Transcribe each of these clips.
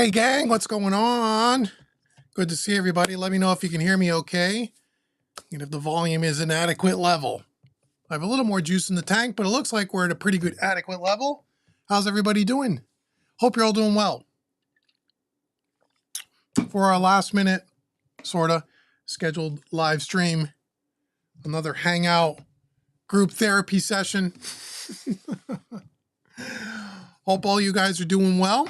Hey gang, what's going on? Good to see everybody. Let me know if you can hear me okay and if the volume is an adequate level. I have a little more juice in the tank, but it looks like we're at a pretty good adequate level. How's everybody doing? Hope you're all doing well. For our last minute, sorta, scheduled live stream, another hangout group therapy session. Hope all you guys are doing well.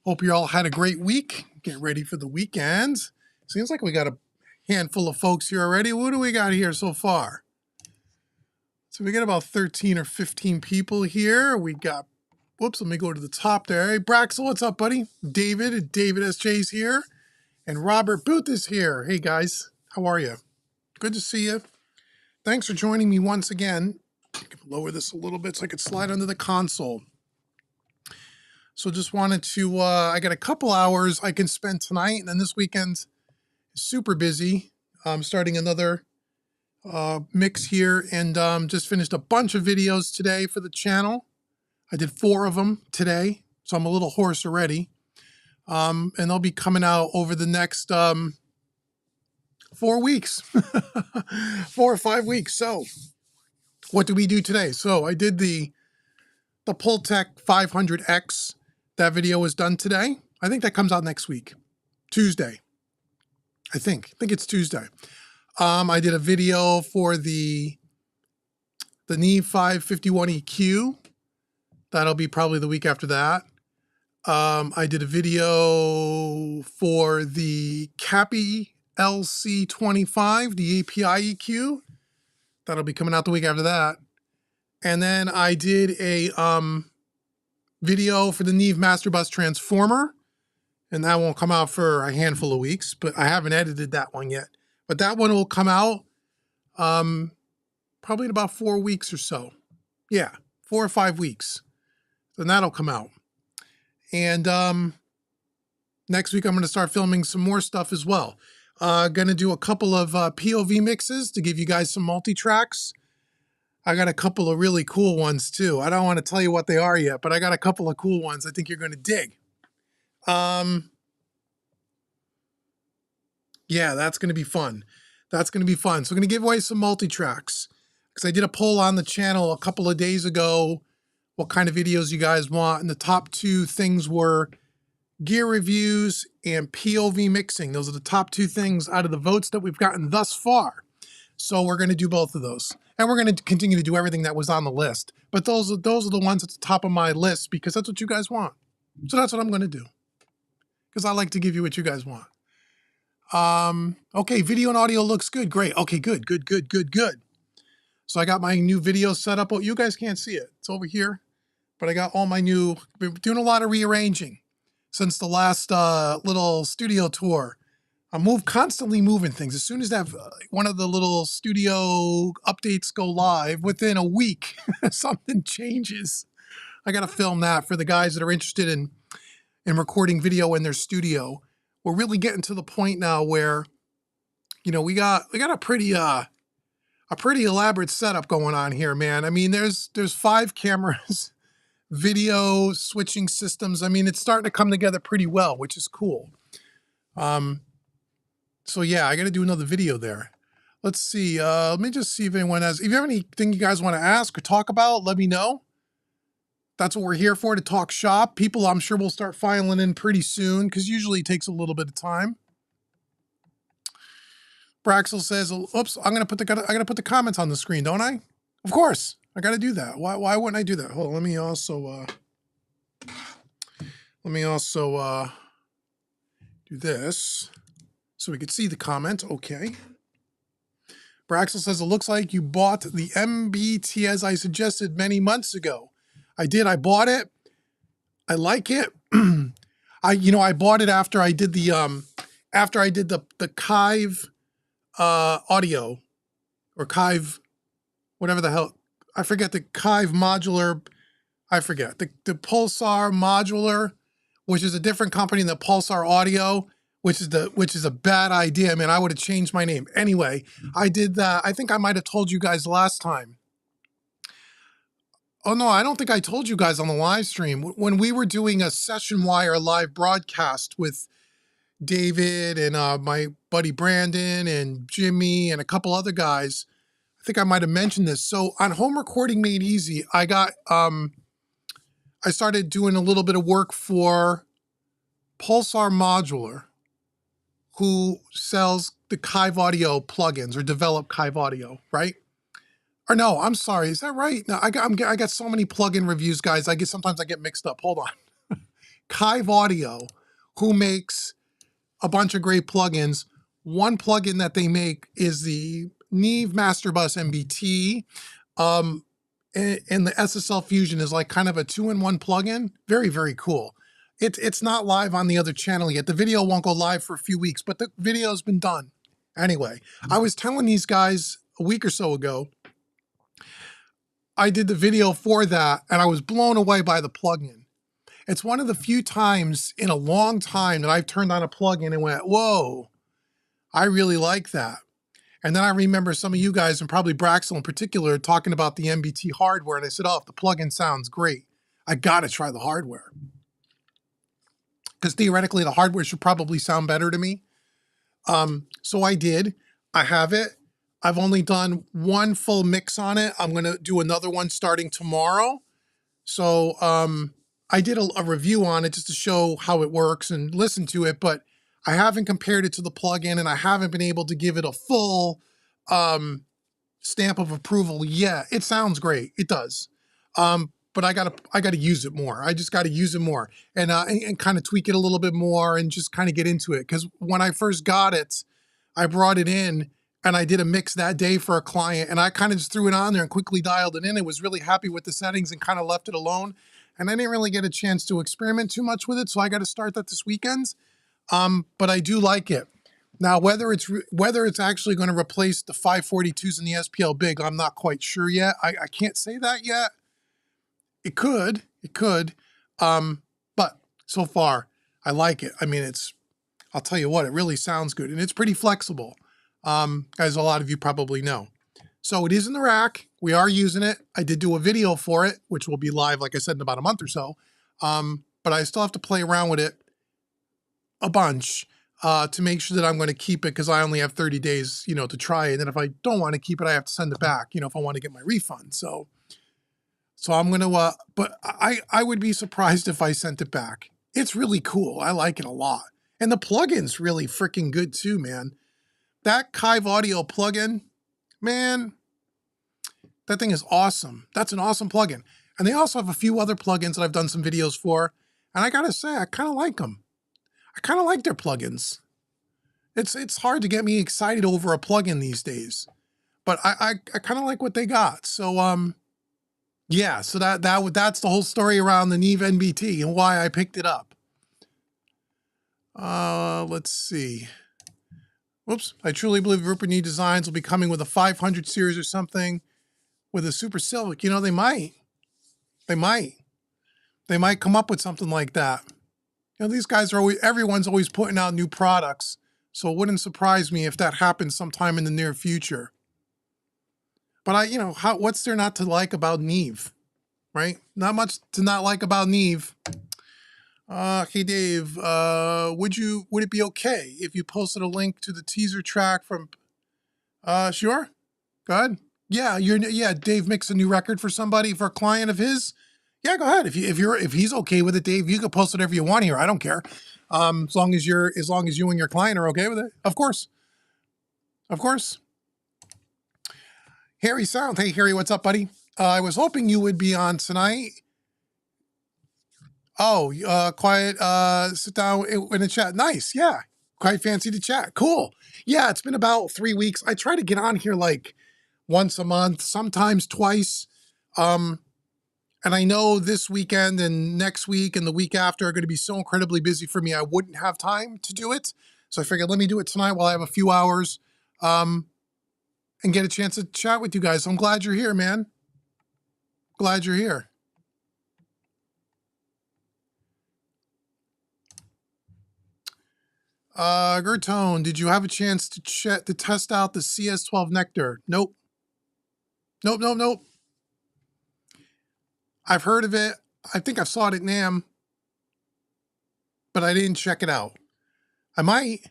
Hope you all had a great week. Get ready for the weekend. Seems like we got a handful of folks here already. What do we got here so far? So we got about 13 or 15 people here. We got, whoops, let me go to the top there. Hey, Braxel, what's up, buddy? David SJ's here. And Robert Booth is here. Hey, guys. How are you? Good to see you. Thanks for joining me once again. I can lower this a little bit so I could slide under the console. So just wanted to, I got a couple hours I can spend tonight, and then this weekend is super busy. I'm starting another mix here, and just finished a bunch of videos today for the channel. I did 4 of them today, so I'm a little hoarse already. And they'll be coming out over the next 4 weeks, 4 or 5 weeks. So what did we do today? So I did the Pultec 500X. That video was done today. I think that comes out next week, Tuesday. I think it's Tuesday. I did a video for the Neve 551 EQ. That'll be probably the week after that. I did a video for the Cappy LC25, the API EQ. That'll be coming out the week after that. And then I did a video for the Neve Master Bus Transformer, and that won't come out for a handful of weeks, but I haven't edited that one yet. But that one will come out probably in about 4 weeks or so. Yeah, 4 or 5 weeks. Then that'll come out. And next week I'm going to start filming some more stuff as well. Going to do a couple of POV mixes to give you guys some multi-tracks. I got a couple of really cool ones too. I don't want to tell you what they are yet, but I got a couple of cool ones I think you're going to dig. Yeah, that's going to be fun. That's going to be fun. So I'm going to give away some multi-tracks because I did a poll on the channel a couple of days ago, what kind of videos you guys want. And the top 2 things were gear reviews and POV mixing. Those are the top 2 things out of the votes that we've gotten thus far. So we're going to do both of those. And we're going to continue to do everything that was on the list. But those are the ones at the top of my list because that's what you guys want. So that's what I'm going to do. Because I like to give you what you guys want. Okay, video and audio looks good. Great. Okay, good. So I got my new video set up. Oh, you guys can't see it. It's over here. But I got all my new, been doing a lot of rearranging since the last little studio tour. I'm constantly moving things. As soon as that one of the little studio updates go live, within a week, something changes. I got to film that for the guys that are interested in recording video in their studio. We're really getting to the point now where, you know, we got a pretty elaborate setup going on here, man. I mean, there's 5 cameras, video switching systems. I mean, it's starting to come together pretty well, which is cool. So yeah, I got to do another video there. Let's see. Let me just see if anyone has, if you have anything you guys want to ask or talk about, let me know. That's what we're here for, to talk shop. People, I'm sure, will start filing in pretty soon because usually it takes a little bit of time. Braxel says, oops, I got to put the comments on the screen, don't I? Of course. I got to do that. Why wouldn't I do that? Hold on, let me also do this. So we could see the comment. Okay. Braxel says, it looks like you bought the MBT as I suggested many months ago. I did. I bought it. I like it. I bought it after I did the Kive audio, or Kive, whatever the hell. I forget the Kive modular. I forget the Pulsar modular, which is a different company than the Pulsar audio. Which is a bad idea. I mean, I would have changed my name. Anyway, I did that. I think I might have told you guys last time. Oh no, I don't think I told you guys on the live stream. When we were doing a Session Wire live broadcast with David and my buddy Brandon and Jimmy and a couple other guys, I think I might have mentioned this. So on Home Recording Made Easy, I got I started doing a little bit of work for Pulsar Modular, who sells the Kive Audio plugins or develop Kive Audio, right? Or no, I'm sorry, is that right? No, I got so many plugin reviews, guys. Sometimes I get mixed up. Hold on. Kive Audio, who makes a bunch of great plugins. One plugin that they make is the Neve Masterbus MBT. And the SSL Fusion is like kind of a 2-in-1 plugin. Very, very cool. It's not live on the other channel yet. The video won't go live for a few weeks, but the video's been done. Anyway, I was telling these guys a week or so ago, I did the video for that, and I was blown away by the plugin. It's one of the few times in a long time that I've turned on a plugin and went, whoa, I really like that. And then I remember some of you guys, and probably Braxel in particular, talking about the MBT hardware, and I said, oh, if the plugin sounds great, I gotta try the hardware. Because theoretically, the hardware should probably sound better to me. So I did. I have it. I've only done one full mix on it. I'm going to do another one starting tomorrow. So I did a review on it just to show how it works and listen to it, but I haven't compared it to the plugin, and I haven't been able to give it a full stamp of approval yet. It sounds great. It does. But I gotta use it more. I just gotta use it more and kind of tweak it a little bit more and just kind of get into it. Because when I first got it, I brought it in and I did a mix that day for a client, and I kind of just threw it on there and quickly dialed it in. I was really happy with the settings and kind of left it alone. And I didn't really get a chance to experiment too much with it, so I got to start that this weekend. But I do like it. Now, whether it's actually going to replace the 542s and the SPL Big, I'm not quite sure yet. I can't say that yet. It could. But so far, I like it. I mean, I'll tell you what, it really sounds good, and it's pretty flexible, as a lot of you probably know. So it is in the rack. We are using it. I did do a video for it, which will be live, like I said, in about a month or so. But I still have to play around with it a bunch to make sure that I'm going to keep it, because I only have 30 days, to try it. And if I don't want to keep it, I have to send it back, if I want to get my refund. So I'm going to, but I would be surprised if I sent it back. It's really cool. I like it a lot. And the plugin's really freaking good too, man. That Kive Audio plugin, man, that thing is awesome. That's an awesome plugin. And they also have a few other plugins that I've done some videos for. And I got to say, I kind of like them. I kind of like their plugins. It's hard to get me excited over a plugin these days. But I kind of like what they got. So, yeah, so that's the whole story around the Neve MBT and why I picked it up. Let's see. Whoops. I truly believe Rupert Neve Designs will be coming with a 500 series or something with a Super Silvic. They might. They might come up with something like that. These guys are everyone's always putting out new products. So it wouldn't surprise me if that happens sometime in the near future. But what's there not to like about Neve, right? Not much to not like about Neve. Hey Dave, would it be okay if you posted a link to the teaser track from? Sure. Go ahead. Yeah, Dave mixed a new record for a client of his. Yeah, go ahead. If he's okay with it, Dave, you can post whatever you want here. I don't care. As long as you and your client are okay with it. Of course. Harry Sound. Hey Harry, what's up, buddy? I was hoping you would be on tonight. Oh, quiet, sit down in the chat. Nice. Yeah. Quite fancy to chat. Cool. Yeah, it's been about 3 weeks. I try to get on here like once a month, sometimes twice. And I know this weekend and next week and the week after are going to be so incredibly busy for me, I wouldn't have time to do it. So I figured, let me do it tonight while I have a few hours and get a chance to chat with you guys. So I'm glad you're here, man. Glad you're here. Gertone, did you have a chance to test out the CS12 Nectar? Nope. I've heard of it. I think I saw it at NAMM, but I didn't check it out. I might.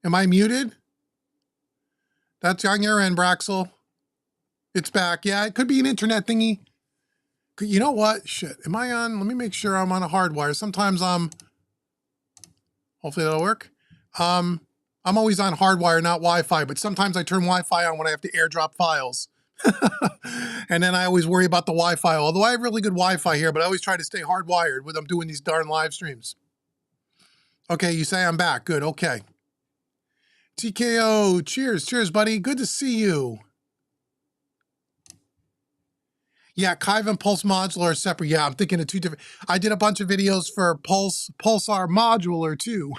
Am I muted? That's on your end, Braxel. It's back. Yeah, it could be an internet thingy. You know what? Shit. Am I on? Let me make sure I'm on a hardwire. Sometimes hopefully that'll work. I'm always on hardwire, not Wi-Fi, but sometimes I turn Wi-Fi on when I have to airdrop files. And then I always worry about the Wi-Fi, although I have really good Wi-Fi here, but I always try to stay hardwired when I'm doing these darn live streams. Okay, you say I'm back. Good, okay. TKO, cheers, cheers, buddy. Good to see you. Yeah, Kive and Pulse Modular are separate. Yeah, I'm thinking of two different. I did a bunch of videos for Pulsar Modular too.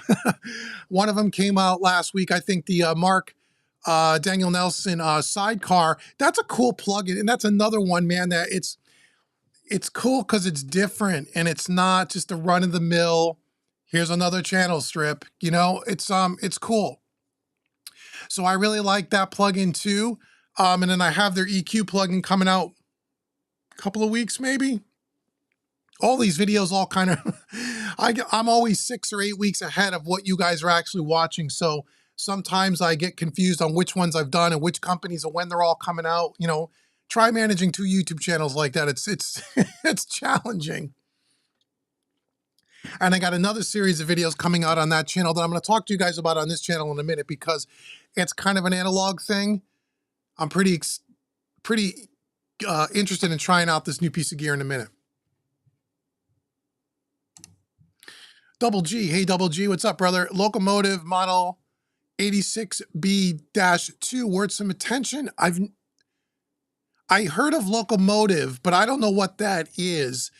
One of them came out last week. I think the Mark Daniel Nelson sidecar. That's a cool plugin, and that's another one, man. That it's cool because it's different and it's not just a run of the mill. Here's another channel strip. You know, it's cool. So I really like that plugin too. And then I have their EQ plugin coming out couple of weeks maybe. All these videos all kind of I'm always 6 or 8 weeks ahead of what you guys are actually watching, so sometimes I get confused on which ones I've done and which companies and when they're all coming out. You know, try managing 2 YouTube channels like that. It's it's challenging. And I got another series of videos coming out on that channel that I'm going to talk to you guys about on this channel in a minute, because it's kind of an analog thing. I'm pretty interested in trying out this new piece of gear in a minute. Double G, hey Double G, what's up, brother? Locomotive model 86B-2, worth some attention. I heard of Locomotive, but I don't know what that is.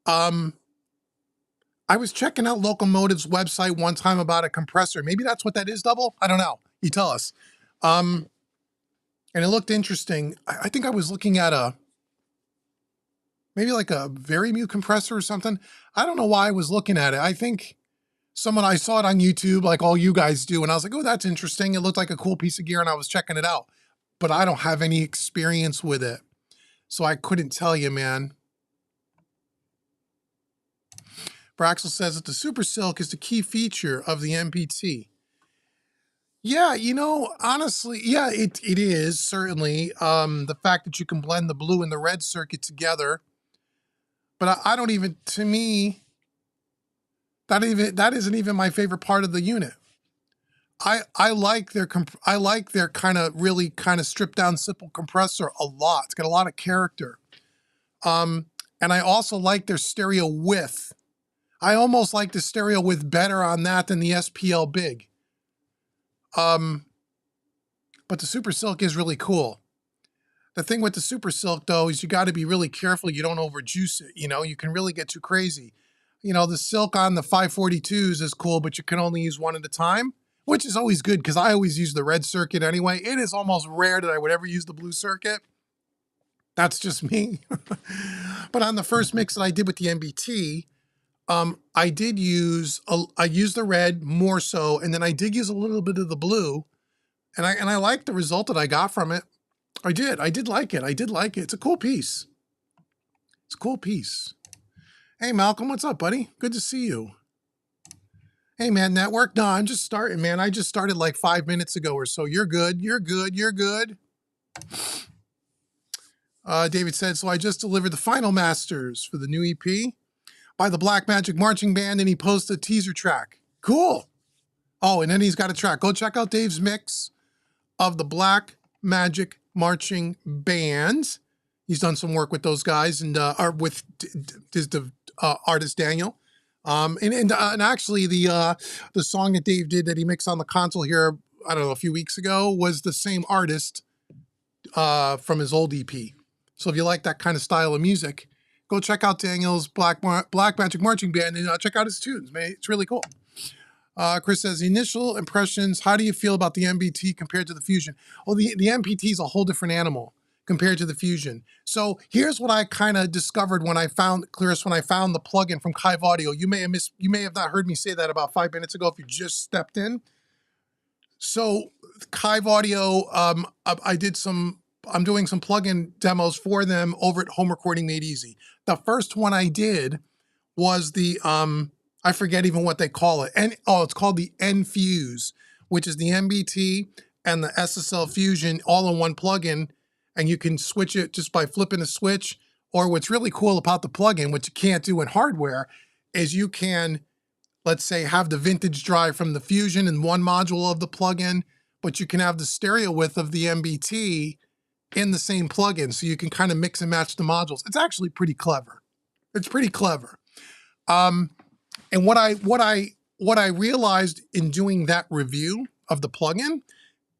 I was checking out Locomotive's website one time about a compressor. Maybe that's what that is, Double? I don't know. You tell us. And it looked interesting. I think I was looking at maybe like a VA3A compressor or something. I don't know why I was looking at it. I think I saw it on YouTube like all you guys do, and I was like, oh, that's interesting. It looked like a cool piece of gear, and I was checking it out. But I don't have any experience with it, so I couldn't tell you, man. Braxel says that the Super Silk is the key feature of the MBT. Yeah, you know, honestly, yeah, it is, certainly. The fact that you can blend the blue and the red circuit together. But I don't even, to me, that isn't even my favorite part of the unit. I like their kind of really kind of stripped down simple compressor a lot. It's got a lot of character. And I also like their stereo width. I almost like the stereo width better on that than the SPL Big. But the Super Silk is really cool. The thing with the Super Silk, though, is you got to be really careful you don't overjuice it. You know, you can really get too crazy. You know, the Silk on the 542s is cool, but you can only use one at a time, which is always good because I always use the red circuit anyway. It is almost rare that I would ever use the blue circuit. That's just me. But on the first mix that I did with the MBT, I used the red more so, and then I did use a little bit of the blue, and I liked the result that I got from it. I did like it. It's a cool piece. It's a cool piece. Hey, Malcolm, what's up, buddy? Good to see you. Hey, man, network? No, I'm just starting, man. I just started like 5 minutes ago or so. You're good. You're good. You're good. David said, so I just delivered the final masters for the new EP by the Black Magic Marching Band, and he posted a teaser track. Cool. Oh, and then he's got a track. Go check out Dave's mix of the Black Magic Marching Band. He's done some work with those guys and with the artist Daniel. And actually the song that Dave did that he mixed on the console here, I don't know, a few weeks ago, was the same artist from his old EP. So if you like that kind of style of music, go check out Daniel's Black Magic Marching Band and check out his tunes, man. It's really cool. Chris says, initial impressions, how do you feel about the MBT compared to the Fusion? Well, the MBT is a whole different animal compared to the Fusion. So here's what I kind of discovered when I found the plugin from Kive Audio. You may have not heard me say that about 5 minutes ago if you just stepped in. So Kive Audio, I did some I'm doing some plugin demos for them over at Home Recording Made Easy. The first one I did was the, I forget even what they call it. It's called the N-Fuse, which is the MBT and the SSL Fusion all in one plugin. And you can switch it just by flipping a switch. Or what's really cool about the plugin, which you can't do in hardware, is you can, let's say, have the vintage drive from the Fusion in one module of the plugin, but you can have the stereo width of the MBT in the same plugin, so you can kind of mix and match the modules. It's actually pretty clever. It's pretty clever. And what I realized in doing that review of the plugin,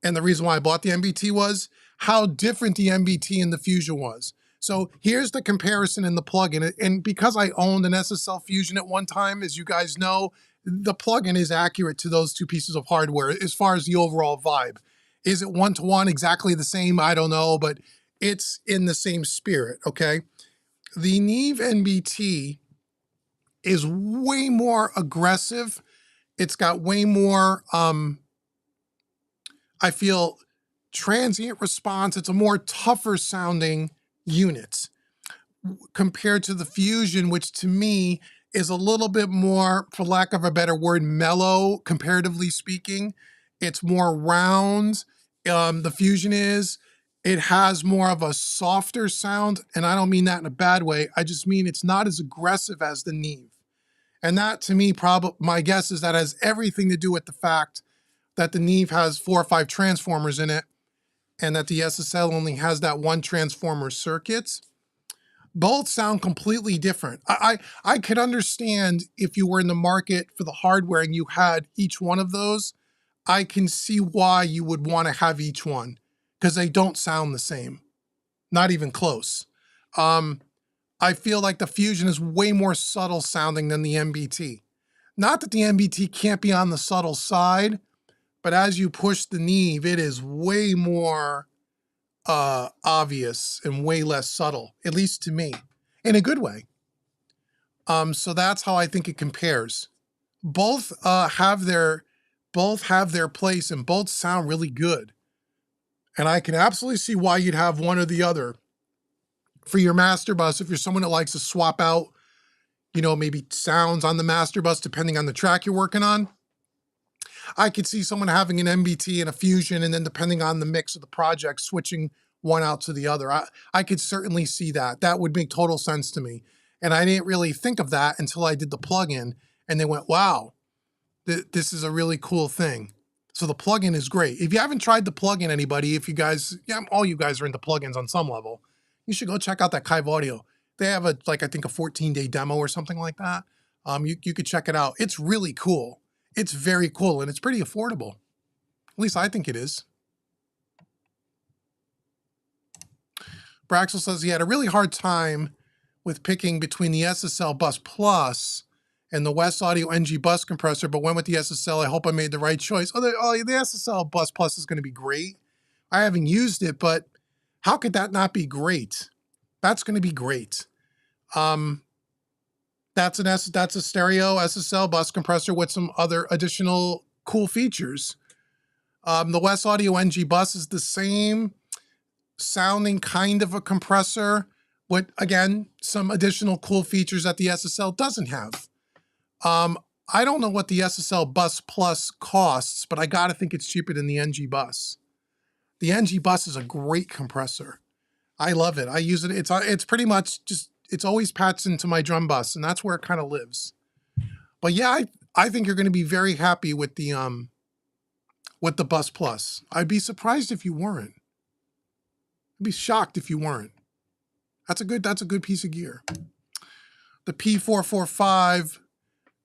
and the reason why I bought the MBT, was how different the MBT and the Fusion was. So here's the comparison in the plugin. And because I owned an SSL Fusion at one time, as you guys know, the plugin is accurate to those two pieces of hardware as far as the overall vibe. Is it one-to-one exactly the same? I don't know, but it's in the same spirit, okay? The Neve MBT is way more aggressive. It's got way more, I feel, transient response. It's a more tougher sounding unit compared to the Fusion, which to me is a little bit more, for lack of a better word, mellow, comparatively speaking. It's more round. The Fusion it has more of a softer sound, and I don't mean that in a bad way. I just mean it's not as aggressive as the Neve. And that, to me, my guess is that has everything to do with the fact that the Neve has 4 or 5 transformers in it, and that the SSL only has that one transformer circuit. Both sound completely different. I could understand if you were in the market for the hardware and you had each one of those. I can see why you would want to have each one, because they don't sound the same. Not even close. I feel like the Fusion is way more subtle sounding than the MBT. Not that the MBT can't be on the subtle side, but as you push the Neve, it is way more obvious and way less subtle, at least to me, in a good way. So that's how I think it compares. Both have their place, and both sound really good. And I can absolutely see why you'd have one or the other for your master bus. If you're someone that likes to swap out, maybe sounds on the master bus depending on the track you're working on, I could see someone having an MBT and a Fusion, and then depending on the mix of the project, switching one out to the other. I could certainly see that. That would make total sense to me. And I didn't really think of that until I did the plugin, and they went, wow, this is a really cool thing. So the plugin is great. If you haven't tried the plugin, anybody, if you guys, all you guys are into plugins on some level, you should go check out that Kive Audio. They have I think a 14-day demo or something like that. You could check it out. It's really cool. It's very cool, and it's pretty affordable. At least I think it is. Braxel says he had a really hard time with picking between the SSL Bus Plus and the West Audio NG Bus Compressor, but went with the SSL. I hope I made the right choice. The SSL Bus Plus is going to be great. I haven't used it, but how could that not be great? That's going to be great. That's a stereo SSL bus compressor with some other additional cool features. The West Audio NG Bus is the same sounding kind of a compressor with, again, some additional cool features that the SSL doesn't have. I don't know what the SSL Bus Plus costs, but I gotta think it's cheaper than the NG Bus. The NG Bus is a great compressor. I love it. I use it. It's pretty much just, it's always patched into my drum bus, and that's where it kind of lives. But yeah, I think you're going to be very happy with the Bus Plus. I'd be surprised if you weren't. I'd be shocked if you weren't. That's a good piece of gear. The P445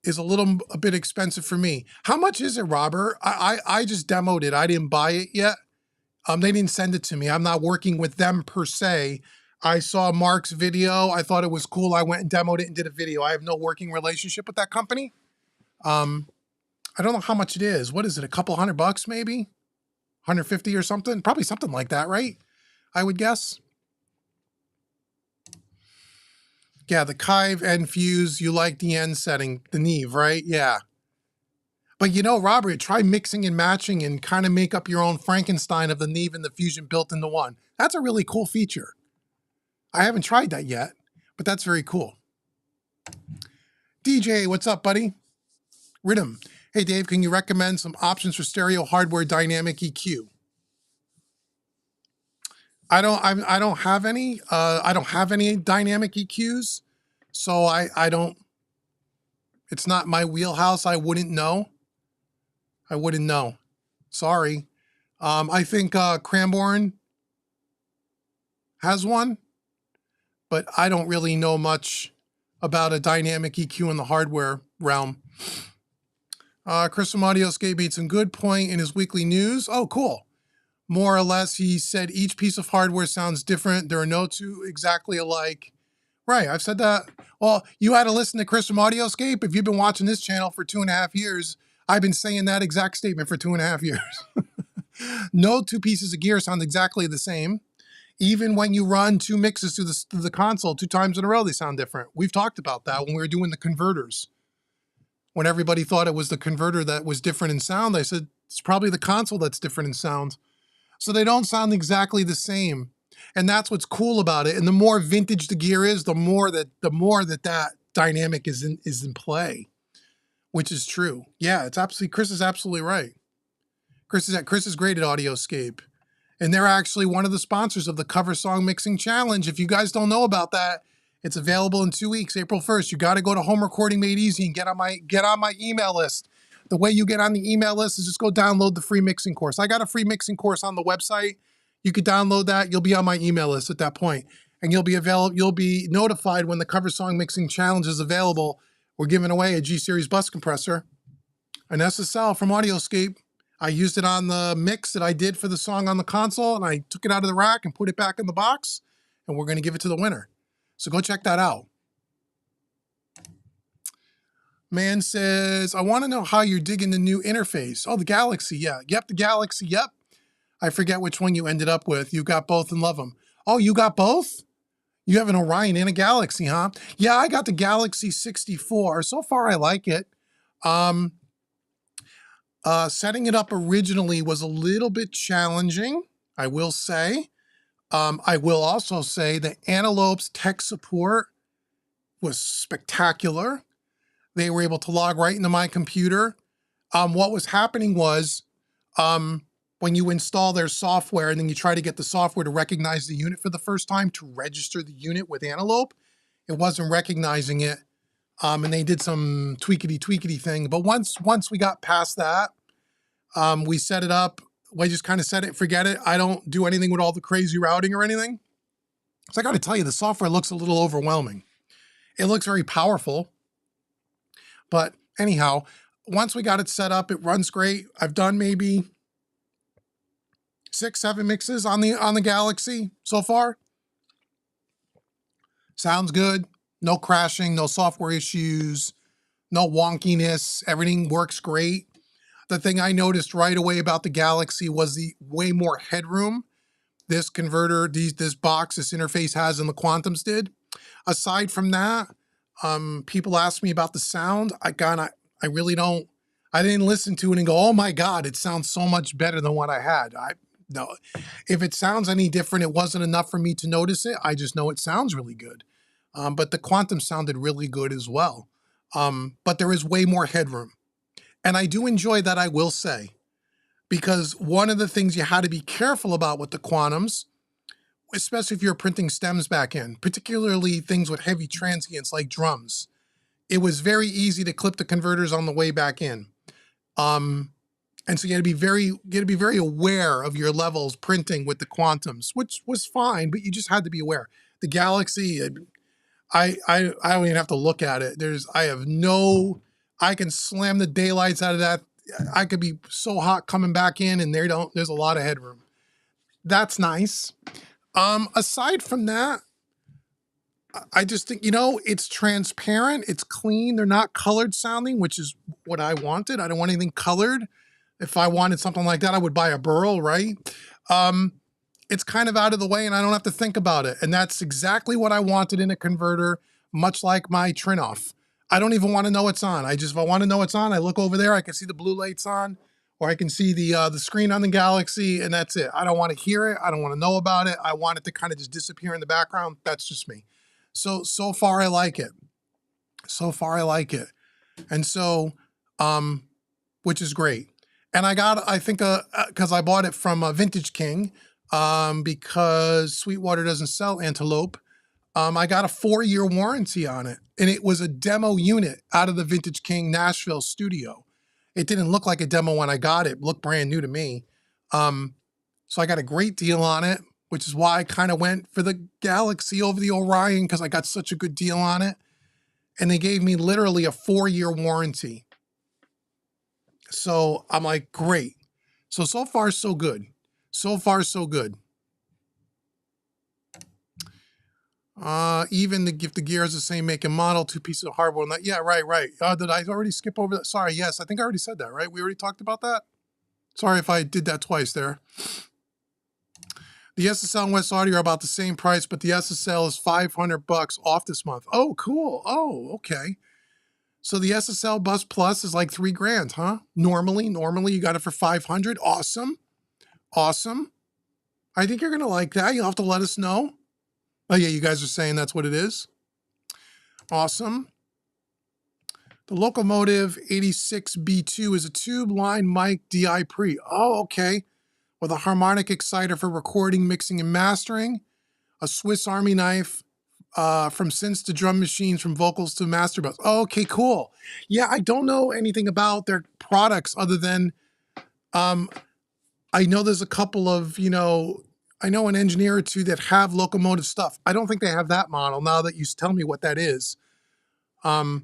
is a bit expensive for me. How much is it, Robert? I just demoed it. I didn't buy it yet. They didn't send it to me. I'm not working with them per se. I saw Mark's video. I thought it was cool. I went and demoed it and did a video. I have no working relationship with that company. I don't know how much it is. What is it? A couple $100 maybe? 150 or something? Probably something like that, right? I would guess. Yeah, the Kive N Fuse, you like the N setting, the Neve, right? Yeah. But you know, Robert, try mixing and matching and kind of make up your own Frankenstein of the Neve and the Fusion built into one. That's a really cool feature. I haven't tried that yet, but that's very cool. DJ, what's up, buddy? Rhythm. Hey, Dave, can you recommend some options for stereo hardware dynamic EQ? I don't have any. I don't have any dynamic EQs, so I don't. It's not my wheelhouse. I wouldn't know. I wouldn't know. Sorry. I think Cranbourne has one, but I don't really know much about a dynamic EQ in the hardware realm. Chris from AudioScape made some good point in his weekly news. Oh, cool. More or less, he said each piece of hardware sounds different. There are no two exactly alike. Right, I've said that. Well, you had to listen to Chris from AudioScape. If you've been watching this channel for 2.5 years, I've been saying that exact statement for 2.5 years. No two pieces of gear sound exactly the same. Even when you run two mixes through the console 2 times in a row, they sound different. We've talked about that when we were doing the converters. When everybody thought it was the converter that was different in sound, I said, it's probably the console that's different in sound. So they don't sound exactly the same. And that's what's cool about it. And the more vintage the gear is, the more that dynamic is in play, which is true. Yeah, it's absolutely, Chris is absolutely right. Chris is great at AudioScape. And they're actually one of the sponsors of the Cover Song Mixing Challenge. If you guys don't know about that, it's available in 2 weeks, April 1st. You got to go to Home Recording Made Easy and get on my email list. The way you get on the email list is just go download the free mixing course. I got a free mixing course on the website. You could download that. You'll be on my email list at that point, and you'll be notified when the Cover Song Mixing Challenge is available. We're giving away a G-Series bus compressor, an SSL from AudioScape. I used it on the mix that I did for the song on the console, and I took it out of the rack and put it back in the box, and we're going to give it to the winner. So go check that out. Man says, I want to know how you're digging the new interface. Oh, the Galaxy, yeah. Yep, the Galaxy, yep. I forget which one you ended up with. You got both and love them. Oh, you got both? You have an Orion and a Galaxy, huh? Yeah, I got the Galaxy 64. So far, I like it. Setting it up originally was a little bit challenging, I will say. I will also say that Antelope's tech support was spectacular. They were able to log right into my computer. What was happening was when you install their software and then you try to get the software to recognize the unit for the first time to register the unit with Antelope, it wasn't recognizing it. And they did some tweakity thing. But once we got past that, we set it up. We just kind of set it, forget it. I don't do anything with all the crazy routing or anything. So I got to tell you, the software looks a little overwhelming. It looks very powerful. But anyhow, once we got it set up, it runs great. I've done maybe 6, 7 mixes on the Galaxy so far. Sounds good. No crashing, no software issues, no wonkiness. Everything works great. The thing I noticed right away about the Galaxy was the way more headroom this converter, this box, this interface has than the Quantums did. Aside from that, people ask me about the sound. I didn't listen to it and go, oh my God, it sounds so much better than what I had. No, if it sounds any different, it wasn't enough for me to notice it. I just know it sounds really good. But the Quantum sounded really good as well. But there is way more headroom. And I do enjoy that, I will say, because one of the things you had to be careful about with the Quantums, especially if you're printing stems back in, particularly things with heavy transients like drums, it was very easy to clip the converters on the way back in. And so you had to be very aware of your levels printing with the Quantums, which was fine, but you just had to be aware. The Galaxy, I don't even have to look at it. I can slam the daylights out of that. I could be so hot coming back in, and there's a lot of headroom. That's nice. Aside from that, I just think, it's transparent, it's clean. They're not colored sounding, which is what I wanted. I don't want anything colored. If I wanted something like that, I would buy a Burl, right? It's kind of out of the way and I don't have to think about it. And that's exactly what I wanted in a converter, much like my Trinoff. I don't even want to know it's on. If I want to know it's on, I look over there, I can see the blue lights on, or I can see the screen on the Galaxy, and that's it. I don't want to hear it. I don't want to know about it. I want it to kind of just disappear in the background. That's just me. So far I like it. So far I like it. And so, which is great. And I think, because I bought it from Vintage King, because Sweetwater doesn't sell Antelope. I got a 4-year warranty on it, and it was a demo unit out of the Vintage King Nashville studio. It didn't look like a demo when I got it. It looked brand new to me. So I got a great deal on it, which is why I kind of went for the Galaxy over the Orion, because I got such a good deal on it. And they gave me literally a 4-year warranty. So I'm like, great. So far, so good. So far, so good. Even if the gear is the same make and model, 2 pieces of hardware. Yeah, right. Did I already skip over that? Sorry, yes, I think I already said that, right? We already talked about that? Sorry if I did that twice there. The SSL and West Audio are about the same price, but the SSL is $500 off this month. Oh, cool. Oh, okay. So the SSL Bus Plus is like $3,000, huh? Normally you got it for $500. Awesome. Awesome. I think you're going to like that. You'll have to let us know. Oh yeah, you guys are saying that's what it is. Awesome. The Locomotive 86B2 is a tube line mic DI pre. Oh, okay. With a harmonic exciter for recording, mixing, and mastering. A Swiss Army knife from synths to drum machines, from vocals to master bus. Oh, okay, cool. Yeah, I don't know anything about their products other than I know there's a couple of, I know an engineer or two that have Locomotive stuff. I don't think they have that model now that you tell me what that is. So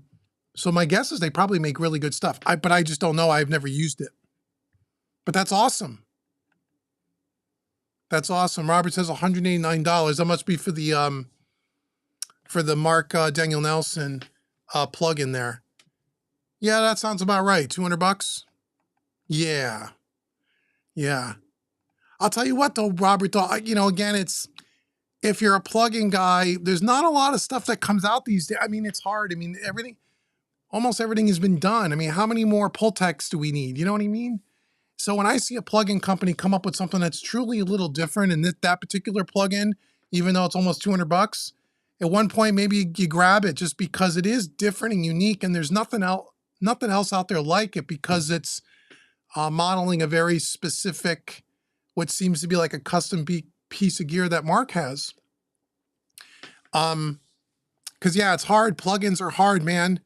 my guess is they probably make really good stuff. But I just don't know. I've never used it. But that's awesome. That's awesome. Robert says $189. That must be for the Mark Daniel Nelson plug-in there. Yeah, that sounds about right. $200. Yeah. Yeah. I'll tell you what though, Robert, again, if you're a plug-in guy, there's not a lot of stuff that comes out these days. I mean, it's hard. I mean, almost everything has been done. I mean, how many more Pultecs do we need? You know what I mean? So when I see a plug-in company come up with something that's truly a little different, and that particular plug-in, even though it's almost $200, at one point maybe you grab it just because it is different and unique, and there's nothing else out there like it, because it's modeling a very specific, what seems to be like a custom piece of gear that Mark has. Because yeah, it's hard. Plugins are hard, man.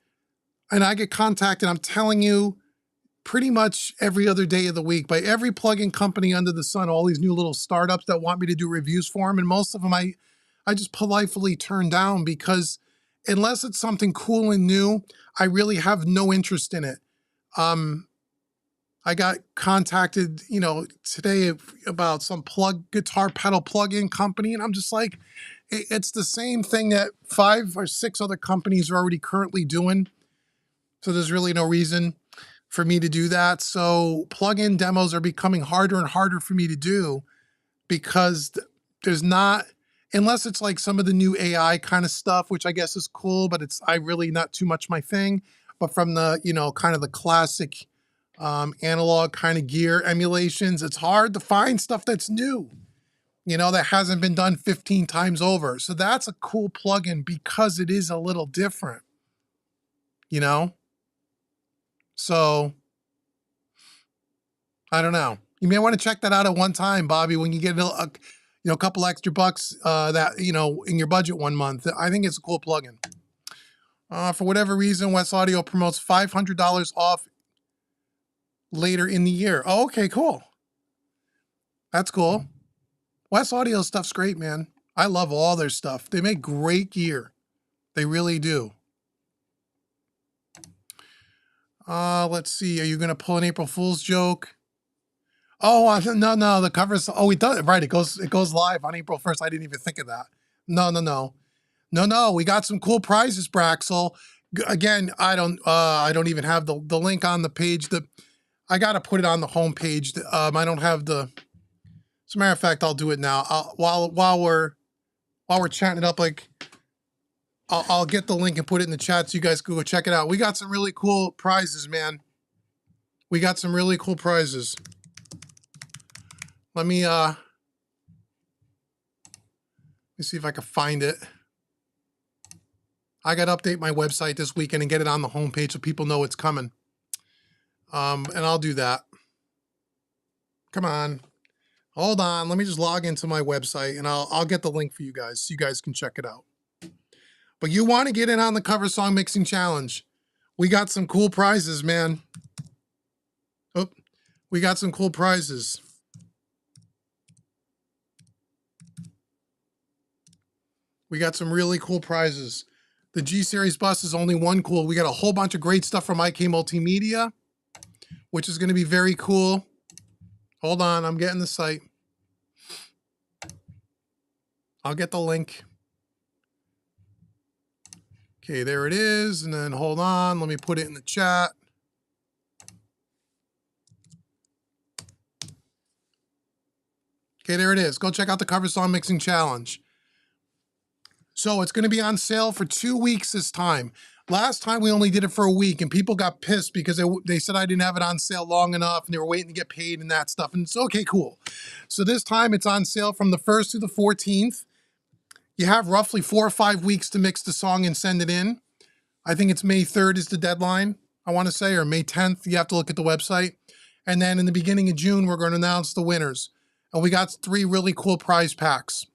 And I get contacted, I'm telling you, pretty much every other day of the week by every plugin company under the sun, all these new little startups that want me to do reviews for them. And most of them I just politely turn down, because unless it's something cool and new, I really have no interest in it. I got contacted, today about some guitar pedal plug-in company, and I'm just like, it's the same thing that 5 or 6 other companies are already currently doing. So there's really no reason for me to do that. So plug-in demos are becoming harder and harder for me to do, because there's not, unless it's like some of the new AI kind of stuff, which I guess is cool, but I really not too much my thing. But from the, kind of the classic analog kind of gear emulations, it's hard to find stuff that's new, that hasn't been done 15 times over. So that's a cool plugin because it is a little different, So I don't know. You may want to check that out at one time, Bobby, when you get a couple extra bucks that, in your budget one month. I think it's a cool plugin. For whatever reason, West Audio promotes $500 off later in the year. Oh, okay, cool. That's cool. West Audio stuff's great, man. I love all their stuff. They make great gear. They really do. Let's see. Are you going to pull an April Fool's joke? Oh, no. The cover's, it does. Right. It goes live on April 1st. I didn't even think of that. No. We got some cool prizes, Braxel. Again, I don't even have the link on the page. I got to put it on the home page. I don't have as a matter of fact, I'll do it now. While we're chatting it up, like, I'll get the link and put it in the chat so you guys can go check it out. We got some really cool prizes, man. We got some really cool prizes. Let me see if I can find it. I got to update my website this weekend and get it on the homepage so people know it's coming. And I'll do that. Come on. Hold on. Let me just log into my website and I'll get the link for you guys so you guys can check it out. But you want to get in on the cover song mixing challenge. We got some cool prizes, man. Oh, we got some cool prizes. We got some really cool prizes. The G-Series bus is only one cool. We got a whole bunch of great stuff from IK Multimedia, which is going to be very cool. Hold on, I'm getting the site. I'll get the link. Okay, there it is. And then hold on, let me put it in the chat. Okay, there it is. Go check out the Cover Song Mixing Challenge. So it's going to be on sale for 2 weeks this time. Last time we only did it for a week and people got pissed because they said I didn't have it on sale long enough and they were waiting to get paid and that stuff. And it's okay, cool. So this time it's on sale from the 1st to the 14th. You have roughly 4 or 5 weeks to mix the song and send it in. I think it's May 3rd is the deadline, I want to say, or May 10th. You have to look at the website. And then in the beginning of June, we're going to announce the winners. And we got 3 really cool prize packs.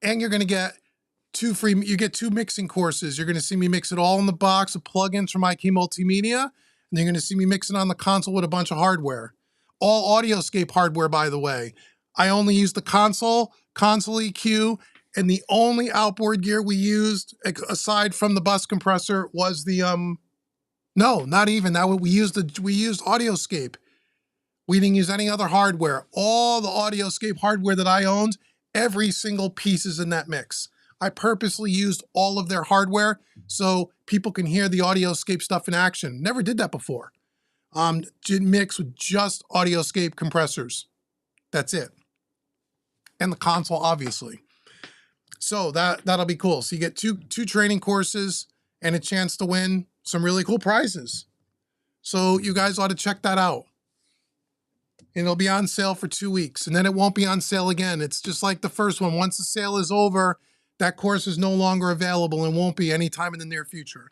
And you're going to get 2 free, you get 2 mixing courses. You're going to see me mix it all in the box of plugins from IK Multimedia. And you're going to see me mix it on the console with a bunch of hardware. All Audioscape hardware, by the way. I only use the console EQ, and the only outboard gear we used, aside from the bus compressor, was the no, not even that. We used Audioscape. We didn't use any other hardware. All the Audioscape hardware that I owned, every single piece is in that mix. I purposely used all of their hardware so people can hear the Audioscape stuff in action. Never did that before. Did mix with just Audioscape compressors. That's it. And the console, obviously. So that'll be cool. So you get two training courses and a chance to win some really cool prizes. So you guys ought to check that out. And it'll be on sale for 2 weeks. And then it won't be on sale again. It's just like the first one. Once the sale is over, that course is no longer available and won't be anytime in the near future.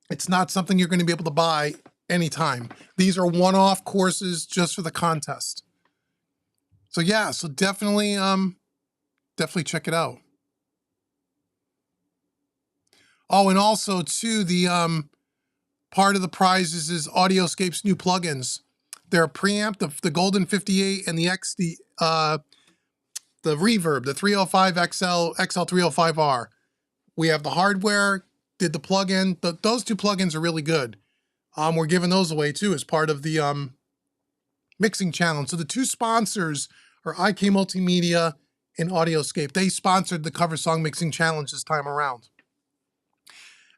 It's not something you're going to be able to buy anytime. These are one-off courses just for the contest. So yeah, so definitely check it out. Oh, and also too, the part of the prizes is Audioscape's new plugins. Their preamp, the Golden 58 and the Reverb, the 305 XL305R. We have the hardware, did the plugin. Those 2 plugins are really good. We're giving those away too as part of the mixing challenge. So the 2 sponsors are IK Multimedia and Audioscape. They sponsored the cover song mixing challenge this time around.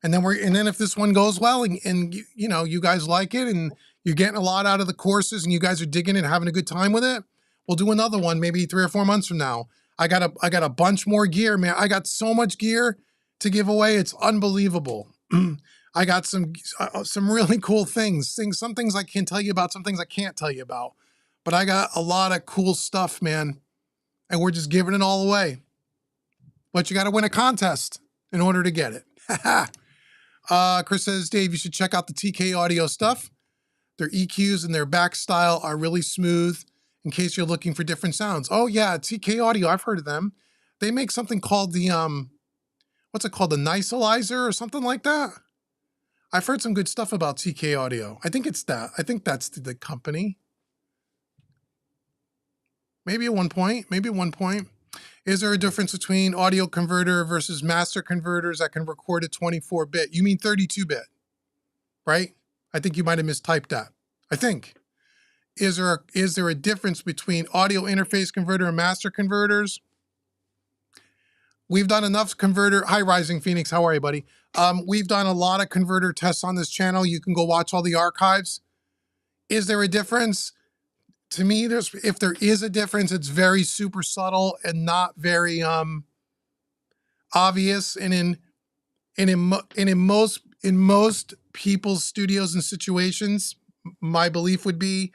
And then if this one goes well and you know you guys like it and you're getting a lot out of the courses and you guys are digging it and having a good time with it, we'll do another one maybe 3 or 4 months from now. I got a bunch more gear, man. I got so much gear to give away. It's unbelievable. I got some really cool things. Some things I can tell you about, some things I can't tell you about. But I got a lot of cool stuff, man. And we're just giving it all away. But you got to win a contest in order to get it. Chris says, Dave, you should check out the TK Audio stuff. Their EQs and their back style are really smooth in case you're looking for different sounds. Oh yeah, TK Audio, I've heard of them. They make something called the, what's it called? The Nicelizer or something like that? I've heard some good stuff about TK Audio. I think it's that. I think that's the company. Maybe at one point. Is there a difference between audio converter versus master converters that can record at 24-bit? You mean 32-bit, right? I think you might have mistyped that. I think. Is there a difference between audio interface converter and master converters? We've done enough converter. Hi, Rising Phoenix. How are you, buddy? We've done a lot of converter tests on this channel. You can go watch all the archives. Is there a difference? To me, if there is a difference, it's very super subtle and not very, obvious, and in most people's studios and situations, my belief would be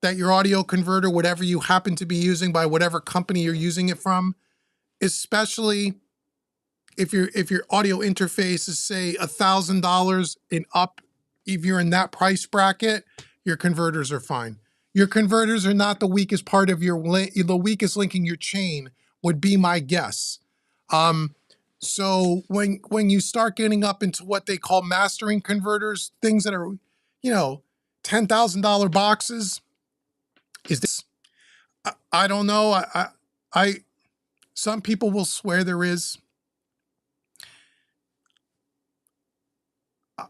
that your audio converter, whatever you happen to be using by whatever company you're using it from, especially if your audio interface is say $1,000 and up, if you're in that price bracket, your converters are fine. Your converters are not the weakest part of the weakest link in your chain would be my guess. So when you start getting up into what they call mastering converters, things that are, $10,000 boxes, is this? I don't know. Some people will swear there is.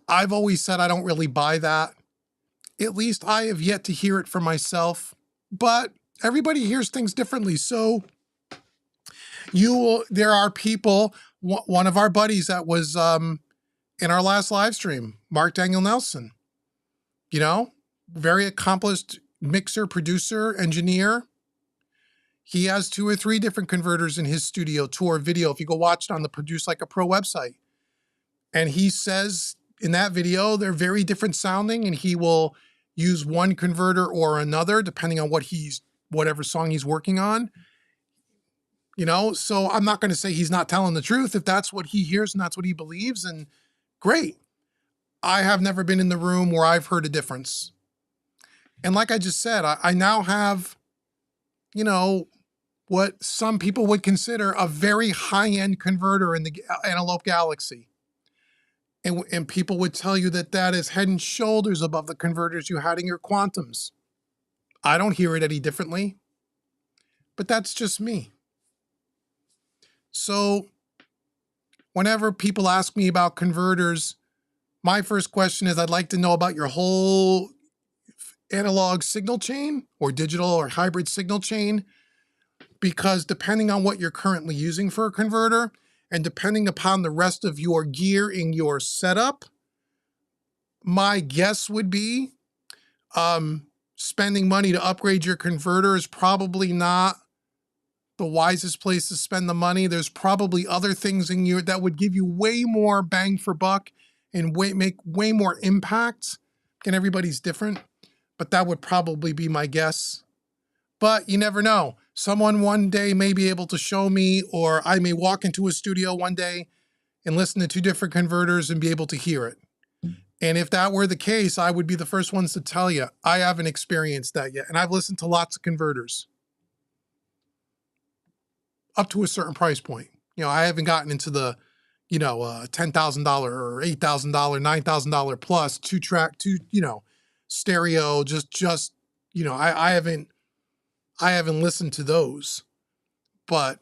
I've always said I don't really buy that. At least I have yet to hear it for myself. But everybody hears things differently. So there are people. One of our buddies that was in our last live stream, Mark Daniel Nelson. Very accomplished mixer, producer, engineer. He has 2 or 3 different converters in his studio, tour video, if you go watch it on the Produce Like a Pro website. And he says in that video, they're very different sounding, and he will use one converter or another, depending on whatever song he's working on. So I'm not going to say he's not telling the truth. If that's what he hears and that's what he believes, and great. I have never been in the room where I've heard a difference. And like I just said, I now have, what some people would consider a very high-end converter in the Antelope Galaxy. And people would tell you that is head and shoulders above the converters you had in your Quantums. I don't hear it any differently, but that's just me. So whenever people ask me about converters, my first question is, I'd like to know about your whole analog signal chain or digital or hybrid signal chain, because depending on what you're currently using for a converter and depending upon the rest of your gear in your setup, my guess would be spending money to upgrade your converter is probably not the wisest place to spend the money. There's probably other things in you that would give you way more bang for buck and make way more impact. And everybody's different, but that would probably be my guess. But you never know. Someone one day may be able to show me, or I may walk into a studio one day and listen to 2 different converters and be able to hear it. And if that were the case, I would be the first ones to tell you. I haven't experienced that yet. And I've listened to lots of converters up to a certain price point. I haven't gotten into the, $10,000 or $8,000, $9,000 plus 2-track, stereo, I haven't listened to those. But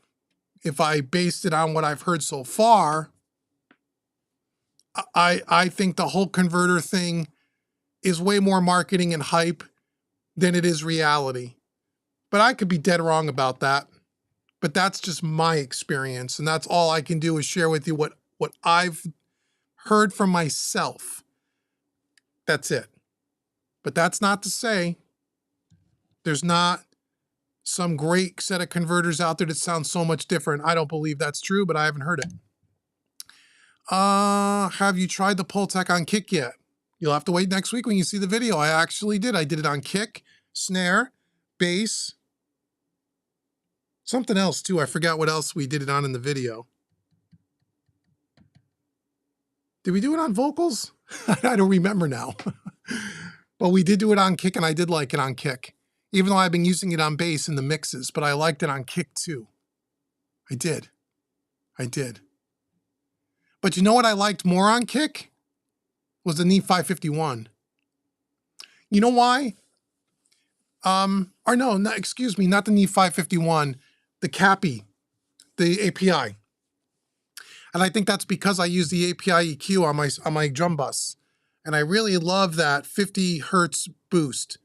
if I based it on what I've heard so far, I think the whole converter thing is way more marketing and hype than it is reality. But I could be dead wrong about that. But that's just my experience. And that's all I can do is share with you what I've heard from myself. That's it. But that's not to say there's not some great set of converters out there that sound so much different. I don't believe that's true, but I haven't heard it. Have you tried the Pultec on kick yet? You'll have to wait next week when you see the video. I actually did. I did it on kick, snare, bass, something else too. I forgot what else we did it on in the video. Did we do it on vocals? I don't remember now. But we did do it on kick, and I did like it on kick. Even though I've been using it on bass in the mixes, but I liked it on kick too. I did. But you know what I liked more on kick? Was the Neve 551. You know why? Excuse me, not the Neve 551, the CAPI, the API. And I think that's because I use the API EQ on my drum bus. And I really love that 50 hertz boost.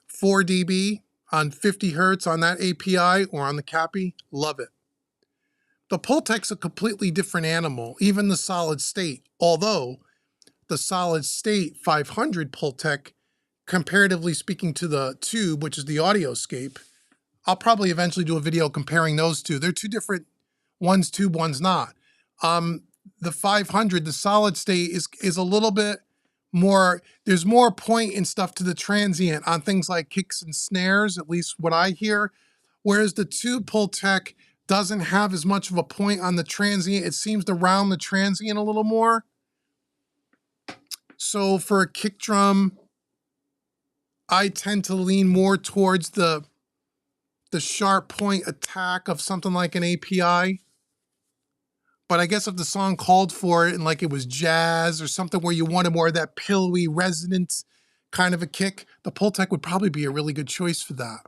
4 dB on 50 hertz on that API or on the CAPI, love it. The Pultec's a completely different animal, even the solid state. Although the solid state 500 Pultec, comparatively speaking to the tube, which is the Audioscape, I'll probably eventually do a video comparing those two. They're two different, one's tube, one's not. The 500, the solid state is a little bit more, there's more point and stuff to the transient on things like kicks and snares, at least what I hear. Whereas the tube Pultec doesn't have as much of a point on the transient. It seems to round the transient a little more. So for a kick drum, I tend to lean more towards the sharp point attack of something like an API. But I guess if the song called for it and like it was jazz or something where you wanted more of that pillowy, resonant kind of a kick, the Pultec would probably be a really good choice for that.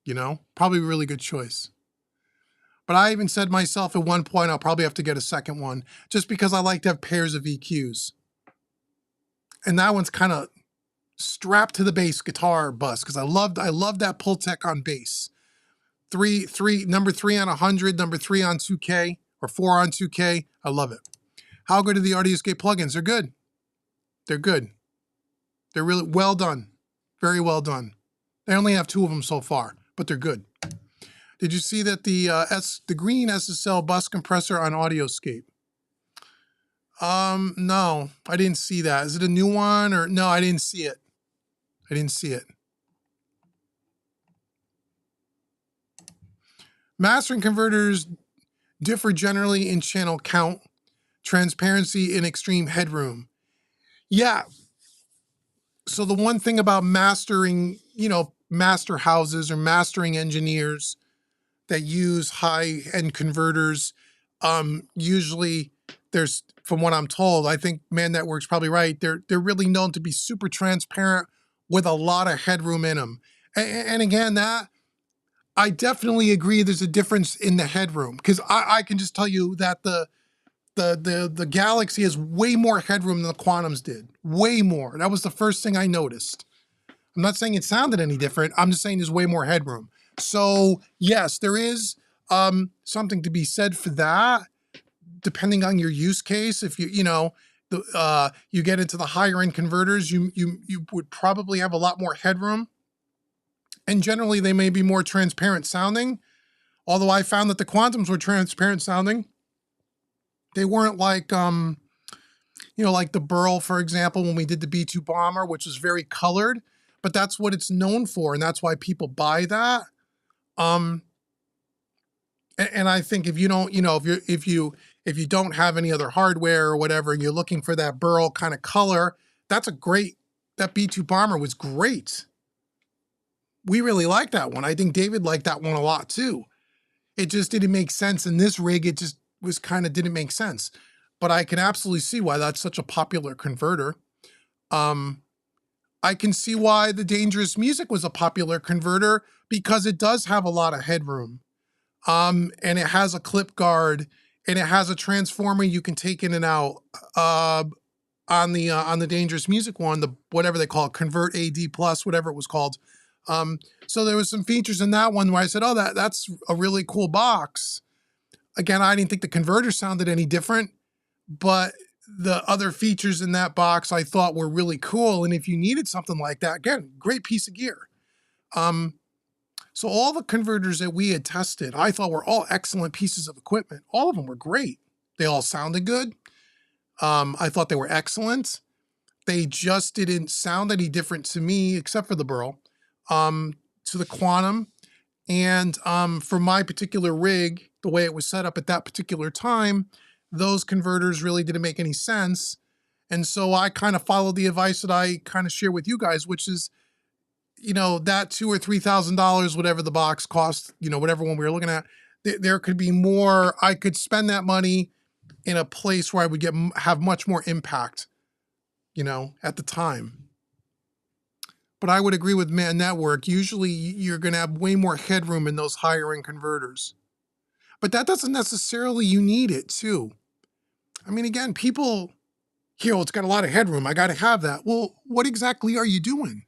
You know, probably a really good choice. But I even said myself at one point, I'll probably have to get a second one just because I like to have pairs of EQs. And that one's kind of strapped to the bass guitar bus because I love that Pultec on bass. Number 3 on 100, number 3 on 2K, or 4 on 2K. I love it. How good are the AudioScape plugins? They're good. They're good. They're really well done. Very well done. They only have 2 of them so far, but they're good. Did you see that the green SSL bus compressor on AudioScape? No, I didn't see that. Is it a new one or no? I didn't see it. I didn't see it. Mastering converters differ generally in channel count, transparency, and extreme headroom. Yeah. So the one thing about mastering, you know, master houses or mastering engineers that use high-end converters, usually there's, from what I'm told, I think Man Network's probably right, they're really known to be super transparent with a lot of headroom in them. And again, that I definitely agree there's a difference in the headroom because I can just tell you that the Galaxy has way more headroom than the Quantums did. Way more. That was the first thing I noticed. I'm not saying it sounded any different. I'm just saying there's way more headroom. So yes, there is something to be said for that, depending on your use case. If you you get into the higher end converters, you would probably have a lot more headroom. And generally, they may be more transparent sounding. Although I found that the Quantums were transparent sounding. They weren't like, like the Burl, for example, when we did the B2 Bomber, which was very colored. But that's what it's known for, and that's why people buy that. And I think if you don't, if you don't have any other hardware or whatever, and you're looking for that Burl kind of color, that B2 Bomber was great. We really liked that one. I think David liked that one a lot too. It just didn't make sense in this rig. It just was didn't make sense. But I can absolutely see why that's such a popular converter. I can see why the Dangerous Music was a popular converter because it does have a lot of headroom. And it has a clip guard and it has a transformer you can take in and out. On the Dangerous Music one, whatever they call it, Convert AD Plus, whatever it was called. So there was some features in that one where I said, oh, that's a really cool box. Again, I didn't think the converter sounded any different, but the other features in that box I thought were really cool. And if you needed something like that, again, great piece of gear. So all the converters that we had tested, I thought were all excellent pieces of equipment. All of them were great. They all sounded good. I thought they were excellent. They just didn't sound any different to me, except for the Burl, to the Quantum. And for my particular rig, the way it was set up at that particular time, those converters really didn't make any sense. And so I kind of followed the advice that I kind of share with you guys, which is, that $2,000 or $3,000, whatever the box cost, whatever one we were looking at, there could be more. I could spend that money in a place where I would have much more impact, at the time. But I would agree with Man Network. Usually you're going to have way more headroom in those higher end converters. But that doesn't necessarily, you need it too. I mean, again, people hear, it's got a lot of headroom, I got to have that. Well, what exactly are you doing?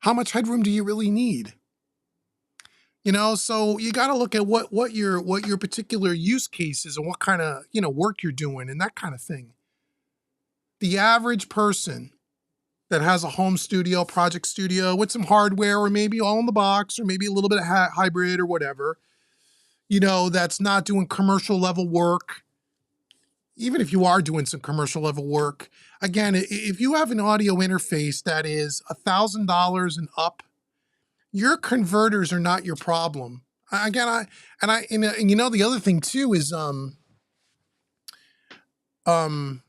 How much headroom do you really need? So you got to look at what your particular use case is and what kind of, work you're doing and that kind of thing. The average person that has a home studio, project studio with some hardware or maybe all in the box or maybe a little bit of hybrid or whatever, you know, that's not doing commercial level work. Even if you are doing some commercial level work, again, if you have an audio interface that is $1,000 and up, your converters are not your problem. Again, and you know, the other thing too is, you know,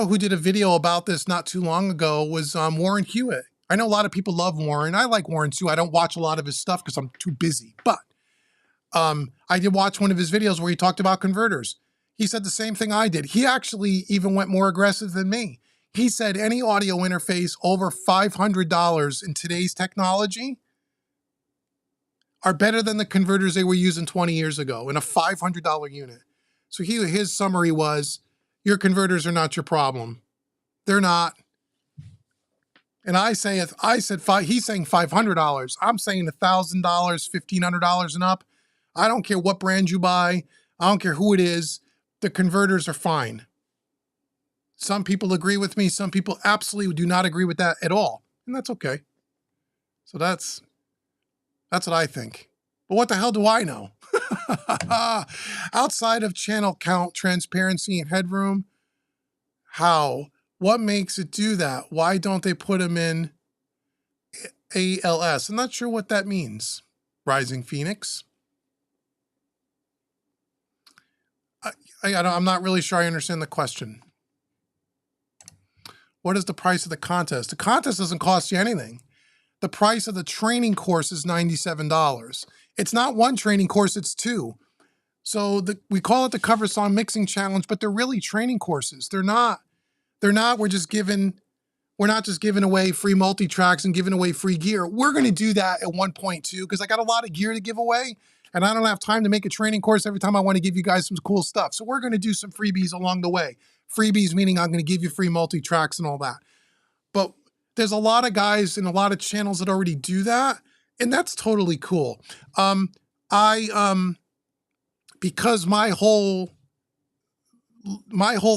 who did a video about this not too long ago was Warren Hewitt. I know a lot of people love Warren. I like Warren too. I don't watch a lot of his stuff because I'm too busy, but I did watch one of his videos where he talked about converters. He said the same thing I did. He actually even went more aggressive than me. He said any audio interface over $500 in today's technology are better than the converters they were using 20 years ago in a $500 unit. So his summary was, your converters are not your problem. They're not. And he's saying $500. I'm saying $1,000, $1,500 and up. I don't care what brand you buy. I don't care who it is. The converters are fine. Some people agree with me. Some people absolutely do not agree with that at all. And that's okay. So that's what I think. But what the hell do I know? Outside of channel count, transparency, and headroom, how? What makes it do that? Why don't they put them in ALS? I'm not sure what that means. Rising Phoenix. I'm not really sure I understand the question. What is the price of the contest? The contest doesn't cost you anything. The price of the training course is $97. It's not one training course, it's two. So we call it the Cover Song Mixing Challenge, but they're really training courses. They're not, we're not just giving away free multi-tracks and giving away free gear. We're going to do that at 1.2 because I got a lot of gear to give away and I don't have time to make a training course every time I want to give you guys some cool stuff. So we're going to do some freebies along the way. Freebies meaning I'm going to give you free multi-tracks and all that. But there's a lot of guys and a lot of channels that already do that, and that's totally cool. Because my whole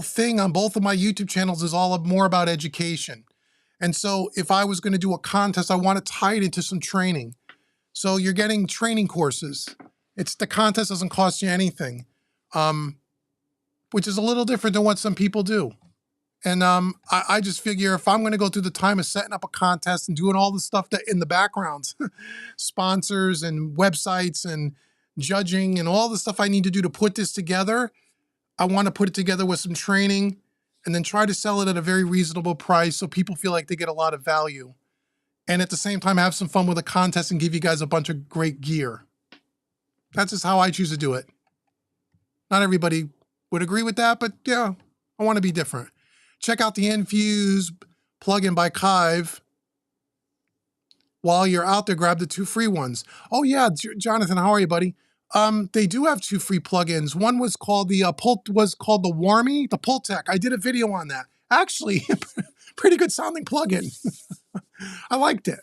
thing on both of my YouTube channels is all more about education. And so if I was going to do a contest, I want to tie it into some training. So you're getting training courses. The contest doesn't cost you anything, which is a little different than what some people do. And I just figure if I'm going to go through the time of setting up a contest and doing all the stuff that in the backgrounds, sponsors and websites and judging and all the stuff I need to do to put this together, I want to put it together with some training and then try to sell it at a very reasonable price so people feel like they get a lot of value. And at the same time, have some fun with a contest and give you guys a bunch of great gear. That's just how I choose to do it. Not everybody would agree with that, but yeah, I want to be different. Check out the Infuse plugin by Kive. While you're out there, grab the 2 free ones. Oh yeah, Jonathan, how are you, buddy? They do have 2 free plugins. One was called the Warmy, the Pultec. I did a video on that. Actually, pretty good sounding plugin. I liked it.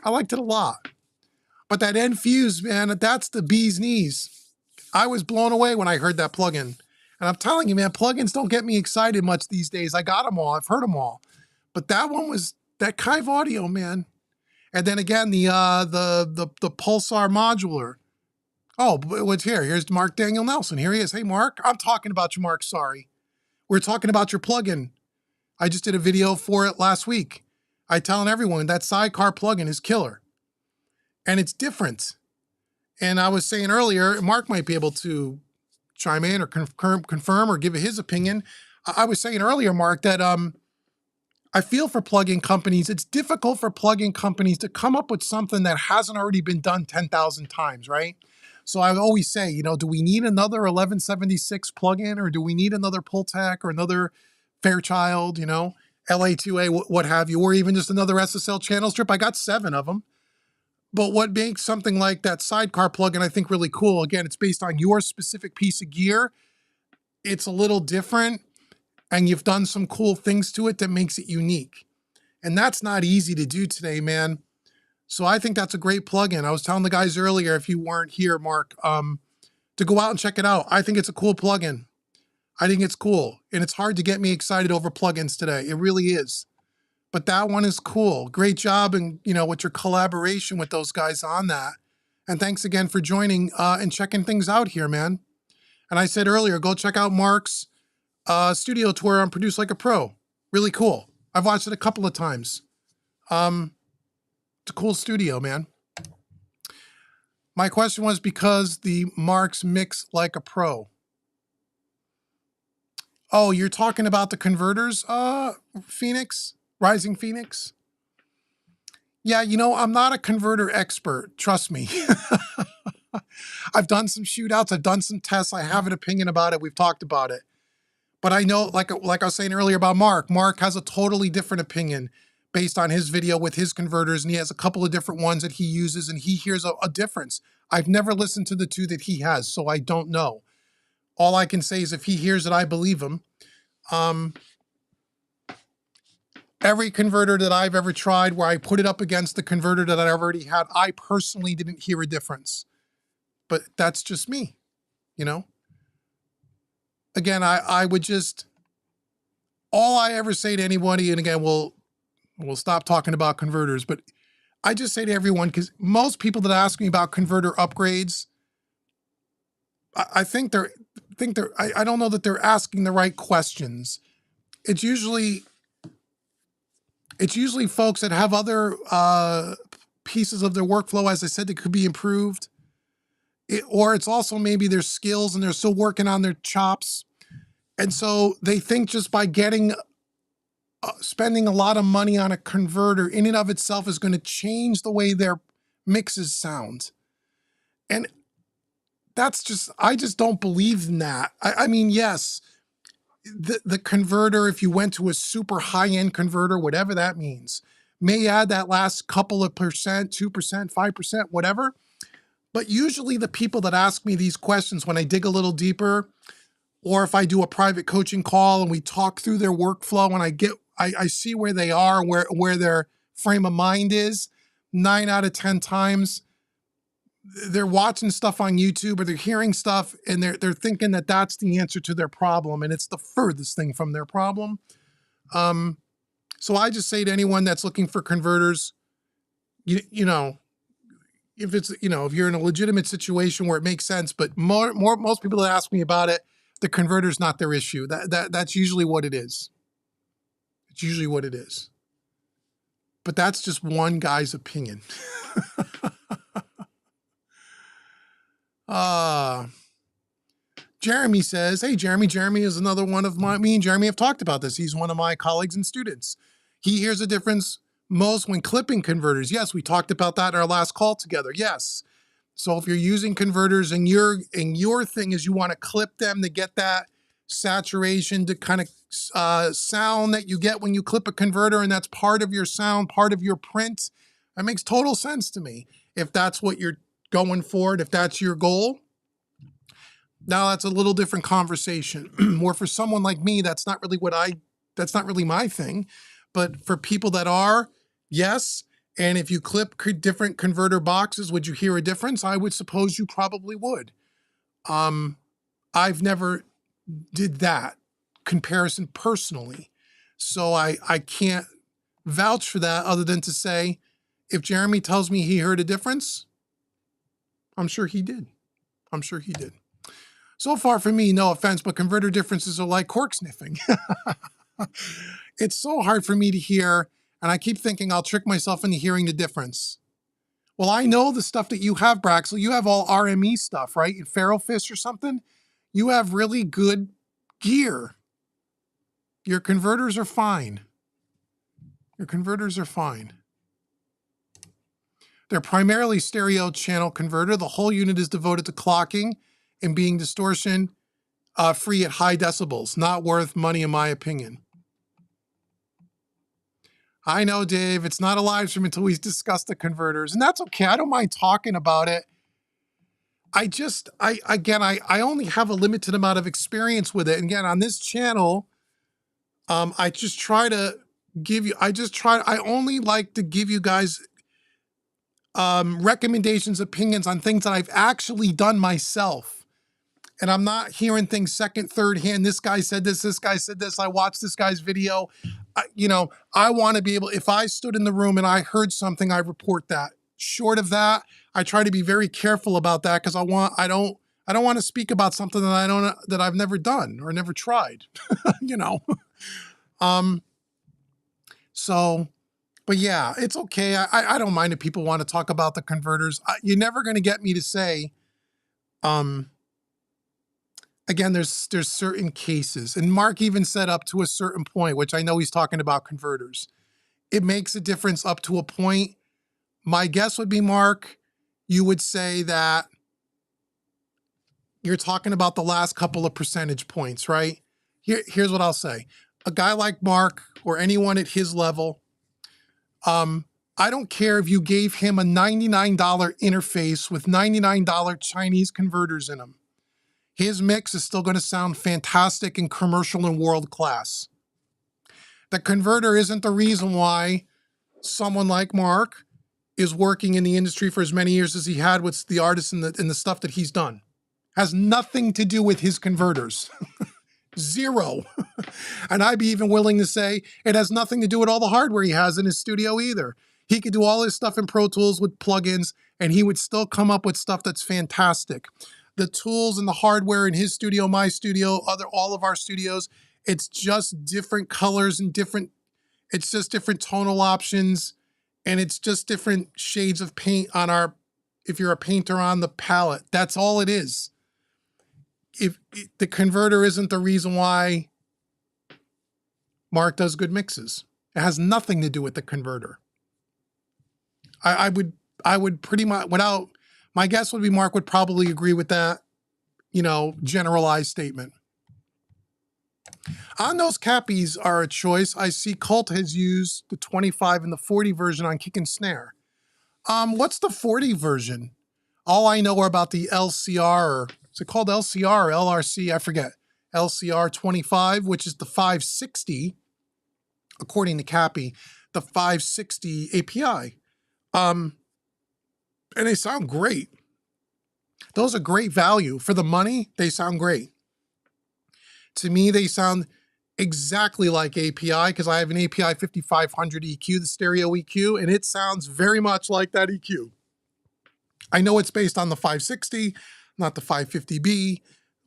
I liked it a lot. But that Infuse, man, that's the bee's knees. I was blown away when I heard that plugin. And I'm telling you, man, plugins don't get me excited much these days. I got them all. I've heard them all. But that one was that Kive audio, man. And then again, the Pulsar modular. Oh, what's here? Here's Mark Daniel Nelson. Here he is. Hey, Mark. I'm talking about you, Mark. Sorry. We're talking about your plugin. I just did a video for it last week. I telling everyone that sidecar plugin is killer. And it's different. And I was saying earlier, Mark might be able to chime in or confirm or give his opinion. I was saying earlier, Mark, that I feel for plugin companies, it's difficult for plugin companies to come up with something that hasn't already been done 10,000 times, right? So I always say, you know, do we need another 1176 plugin or do we need another Pultec or another Fairchild, you know, LA2A, what have you, or even just another SSL channel strip? I got 7 of them. But what makes something like that sidecar plugin, I think, really cool, again, it's based on your specific piece of gear. It's a little different, and you've done some cool things to it that makes it unique. And that's not easy to do today, man. So I think that's a great plugin. I was telling the guys earlier, if you weren't here, Mark, to go out and check it out. I think it's a cool plugin. I think it's cool. And it's hard to get me excited over plugins today. It really is. But that one is cool. Great job, and you know, with your collaboration with those guys on that. And thanks again for joining and checking things out here, man. And I said earlier, go check out Mark's studio tour on Produce Like a Pro. Really cool. I've watched it a couple of times. It's a cool studio, man. My question was because the Marks mix like a pro. Oh, you're talking about the converters, Phoenix? Rising Phoenix? Yeah, you know, I'm not a converter expert, trust me. I've done some shootouts, I've done some tests, I have an opinion about it, we've talked about it. But I know, like I was saying earlier about Mark has a totally different opinion based on his video with his converters, and he has a couple of different ones that he uses, and he hears a difference. I've never listened to the two that he has, so I don't know. All I can say is if he hears it, I believe him. Every converter that I've ever tried where I put it up against the converter that I already had, I personally didn't hear a difference. But that's just me, you know? Again, I would just, all I ever say to anybody, and again, we'll stop talking about converters, but I just say to everyone, because most people that ask me about converter upgrades, I think I don't know that they're asking the right questions. It's usually folks that have other pieces of their workflow, as I said, that could be improved. Or it's also maybe their skills and they're still working on their chops. And so they think just by spending a lot of money on a converter in and of itself is going to change the way their mixes sound. And that's just, I just don't believe in that. I mean, yes, the converter, if you went to a super high-end converter, whatever that means, may add that last couple of percent, 2%, 5%, whatever. But usually the people that ask me these questions when I dig a little deeper, or if I do a private coaching call and we talk through their workflow and I see where they are, where their frame of mind is, 9 out of 10 times, they're watching stuff on YouTube or they're hearing stuff and they're thinking that that's the answer to their problem, and it's the furthest thing from their problem. So I just say to anyone that's looking for converters, you know, if it's, you know, if you're in a legitimate situation where it makes sense, but most people that ask me about it, the converter's not their issue. That's usually what it is. It's usually what it is. But that's just one guy's opinion. Jeremy says, hey, Jeremy is another one of me and Jeremy have talked about this. He's one of my colleagues and students. He hears a difference most when clipping converters. Yes, we talked about that in our last call together. Yes. So if you're using converters and your thing is you want to clip them to get that saturation, to kind of sound that you get when you clip a converter, and that's part of your sound, part of your print, that makes total sense to me. If that's what you're going for, if that's your goal. Now that's a little different conversation. Or for someone like me, that's not really my thing. But for people that are, yes. And if you clip different converter boxes, would you hear a difference? I would suppose you probably would. I've never did that comparison personally. So I can't vouch for that other than to say, if Jeremy tells me he heard a difference, I'm sure he did. I'm sure he did. So far for me, no offense, but converter differences are like cork sniffing. It's so hard for me to hear, and I keep thinking I'll trick myself into hearing the difference. Well, I know the stuff that you have, Braxel. You have all RME stuff, right? Ferrofish or something. You have really good gear. Your converters are fine. Your converters are fine. They're primarily stereo channel converter. The whole unit is devoted to clocking and being distortion free at high decibels. Not worth money in my opinion. I know, Dave, it's not a live stream until we discuss the converters, and that's okay. I don't mind talking about it. I only have a limited amount of experience with it. And again, on this channel, I only like to give you guys recommendations, opinions on things that I've actually done myself. And I'm not hearing things second, third hand. This guy said this guy said this. I watched this guy's video. I want to be able, if I stood in the room and I heard something, I report that. Short of that, I try to be very careful about that because I don't want to speak about something that I've never done or never tried, you know. So, but yeah, it's okay. I don't mind if people want to talk about the converters. You're never going to get me to say, again, there's certain cases, and Mark even said up to a certain point, which I know he's talking about converters. It makes a difference up to a point. My guess would be, Mark, you would say that you're talking about the last couple of percentage points, right? Here's what I'll say. A guy like Mark or anyone at his level, I don't care if you gave him a $99 interface with $99 Chinese converters in them. His mix is still going to sound fantastic and commercial and world class. The converter isn't the reason why someone like Mark is working in the industry for as many years as he had with the artists and the stuff that he's done. Has nothing to do with his converters. Zero. And I'd be even willing to say it has nothing to do with all the hardware he has in his studio either. He could do all his stuff in Pro Tools with plugins, and he would still come up with stuff that's fantastic. The tools and the hardware in his studio, my studio, all of our studios, it's just different colors and it's just different tonal options, and it's just different shades of paint on if you're a painter on the palette. That's all it is. If the converter isn't the reason why Mark does good mixes. It has nothing to do with the converter. I would pretty much, my guess would be Mark would probably agree with that, generalized statement. On those cappies are a choice. I see Cult has used the 25 and the 40 version on kick and snare. What's the 40 version? All I know are about the LCR, is it called LCR or LRC? I forget. LCR 25, which is the 560, according to Cappy, the 560 API. And they sound great. Those are great value. For the money, they sound great. To me, they sound exactly like API because I have an API 5500 EQ, the stereo EQ, and it sounds very much like that EQ. I know it's based on the 560, not the 550B, a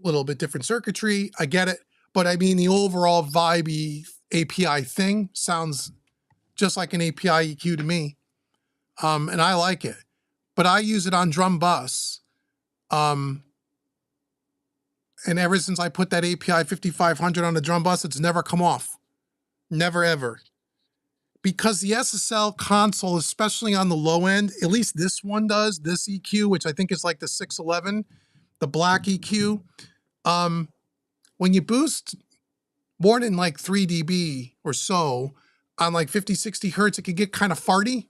little bit different circuitry. I get it. But I mean, the overall vibey API thing sounds just like an API EQ to me. And I like it. But I use it on drum bus. And ever since I put that API 5500 on the drum bus, it's never come off. Never, ever. Because the SSL console, especially on the low end, at least this one does, this EQ, which I think is like the 611, the black EQ, when you boost more than like 3 dB or so on like 50, 60 hertz, it can get kind of farty.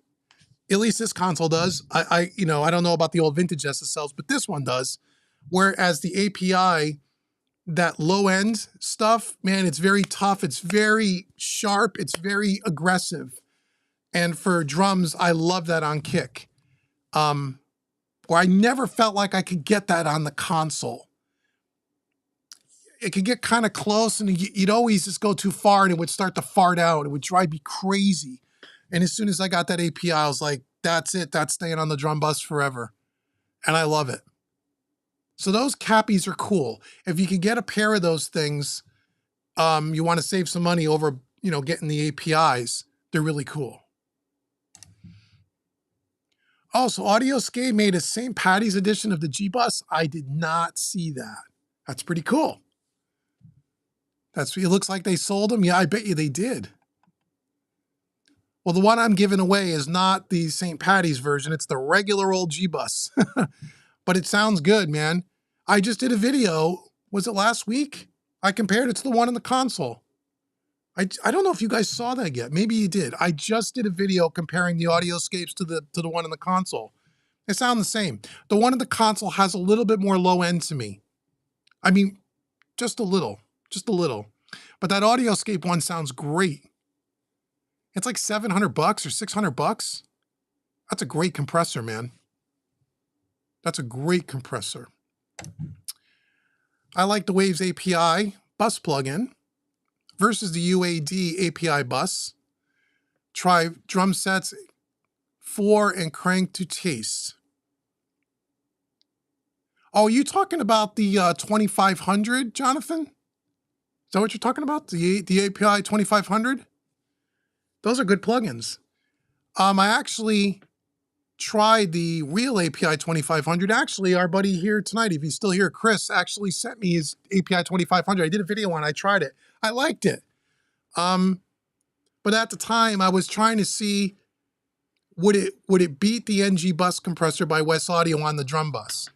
At least this console does. I don't know about the old vintage SSLs, but this one does. Whereas the API, that low end stuff, man, it's very tough. It's very sharp. It's very aggressive. And for drums, I love that on kick. Where I never felt like I could get that on the console. It could get kind of close and you'd always just go too far and it would start to fart out. It would drive me crazy. And as soon as I got that API, I was like, that's it. That's staying on the drum bus forever. And I love it. So those cappies are cool. If you can get a pair of those things, you want to save some money over, getting the APIs. They're really cool. Also, Audioscape made a St. Patty's edition of the G-Bus. I did not see that. That's pretty cool. It looks like they sold them. Yeah, I bet you they did. Well, the one I'm giving away is not the St. Patty's version. It's the regular old G-Bus. But it sounds good, man. I just did a video. Was it last week? I compared it to the one in the console. I don't know if you guys saw that yet. Maybe you did. I just did a video comparing the Audioscapes to the one in the console. They sound the same. The one in the console has a little bit more low end to me. I mean, just a little. But that Audioscape one sounds great. It's like $700 or $600. That's a great compressor, man. That's a great compressor. I like the Waves API bus plugin versus the UAD API bus. Try drum sets 4 and crank to taste. Oh, are you talking about the 2500, Jonathan? Is that what you're talking about? The API 2500? Those are good plugins. I actually tried the real API 2500. Actually, our buddy here tonight, if he's still here, Chris, actually sent me his API 2500. I did a video on it. I tried it. I liked it. But at the time, I was trying to see, would it beat the NG bus compressor by West Audio on the drum bus?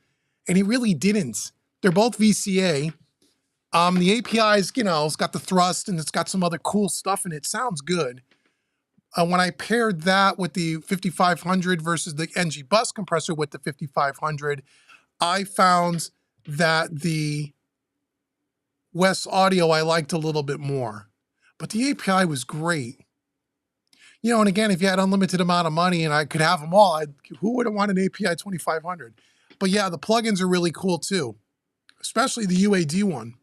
And it really didn't. They're both VCA. The API's, you know, it's got the thrust and it's got some other cool stuff and it sounds good. When I paired that with the 5500 versus the NG bus compressor with the 5500, I found that the West Audio I liked a little bit more. But the API was great. You know, and again, if you had unlimited amount of money and I could have them all, who wouldn't want an API 2500? But yeah, the plugins are really cool too, especially the UAD one.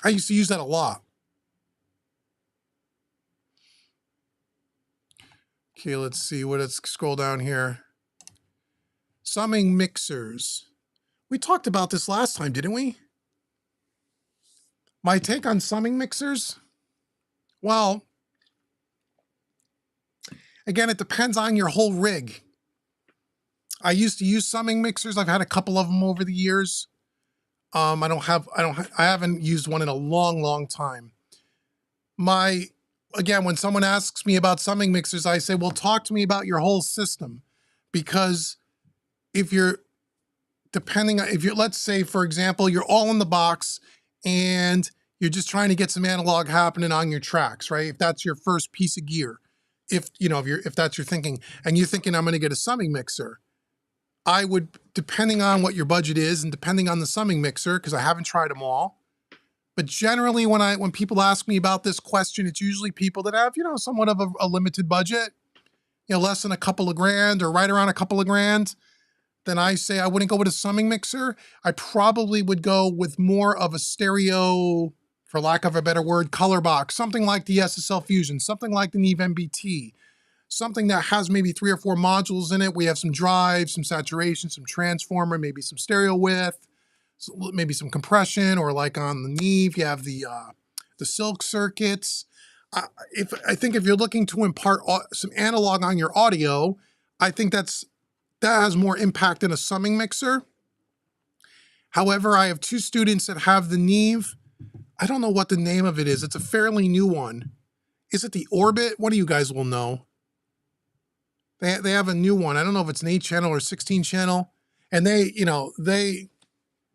I used to use that a lot. Okay, let's see. Let's scroll down here. Summing mixers. We talked about this last time, didn't we? My take on summing mixers? Well, again, it depends on your whole rig. I used to use summing mixers. I've had a couple of them over the years. I haven't used one in a long time. Again, when someone asks me about summing mixers, I say, well, talk to me about your whole system. Because let's say, for example, you're all in the box and you're just trying to get some analog happening on your tracks, right? If that's your first piece of gear, if that's your thinking, and you're thinking, I'm going to get a summing mixer, I would, depending on what your budget is and depending on the summing mixer, because I haven't tried them all, but generally when people ask me about this question, it's usually people that have, somewhat of a limited budget, less than a couple of grand or right around a couple of grand. Then I say I wouldn't go with a summing mixer. I probably would go with more of a stereo, for lack of a better word, color box, something like the SSL Fusion, something like the Neve MBT, something that has maybe 3 or 4 modules in it. We have some drive, some saturation, some transformer, maybe some stereo width, maybe some compression, or like on the Neve, you have the silk circuits. I think if you're looking to impart some analog on your audio, I think that has more impact than a summing mixer. However, I have 2 students that have the Neve. I don't know what the name of it is. It's a fairly new one. Is it the Orbit? One of you guys will know. They have a new one. I don't know if it's an 8-channel or 16-channel. And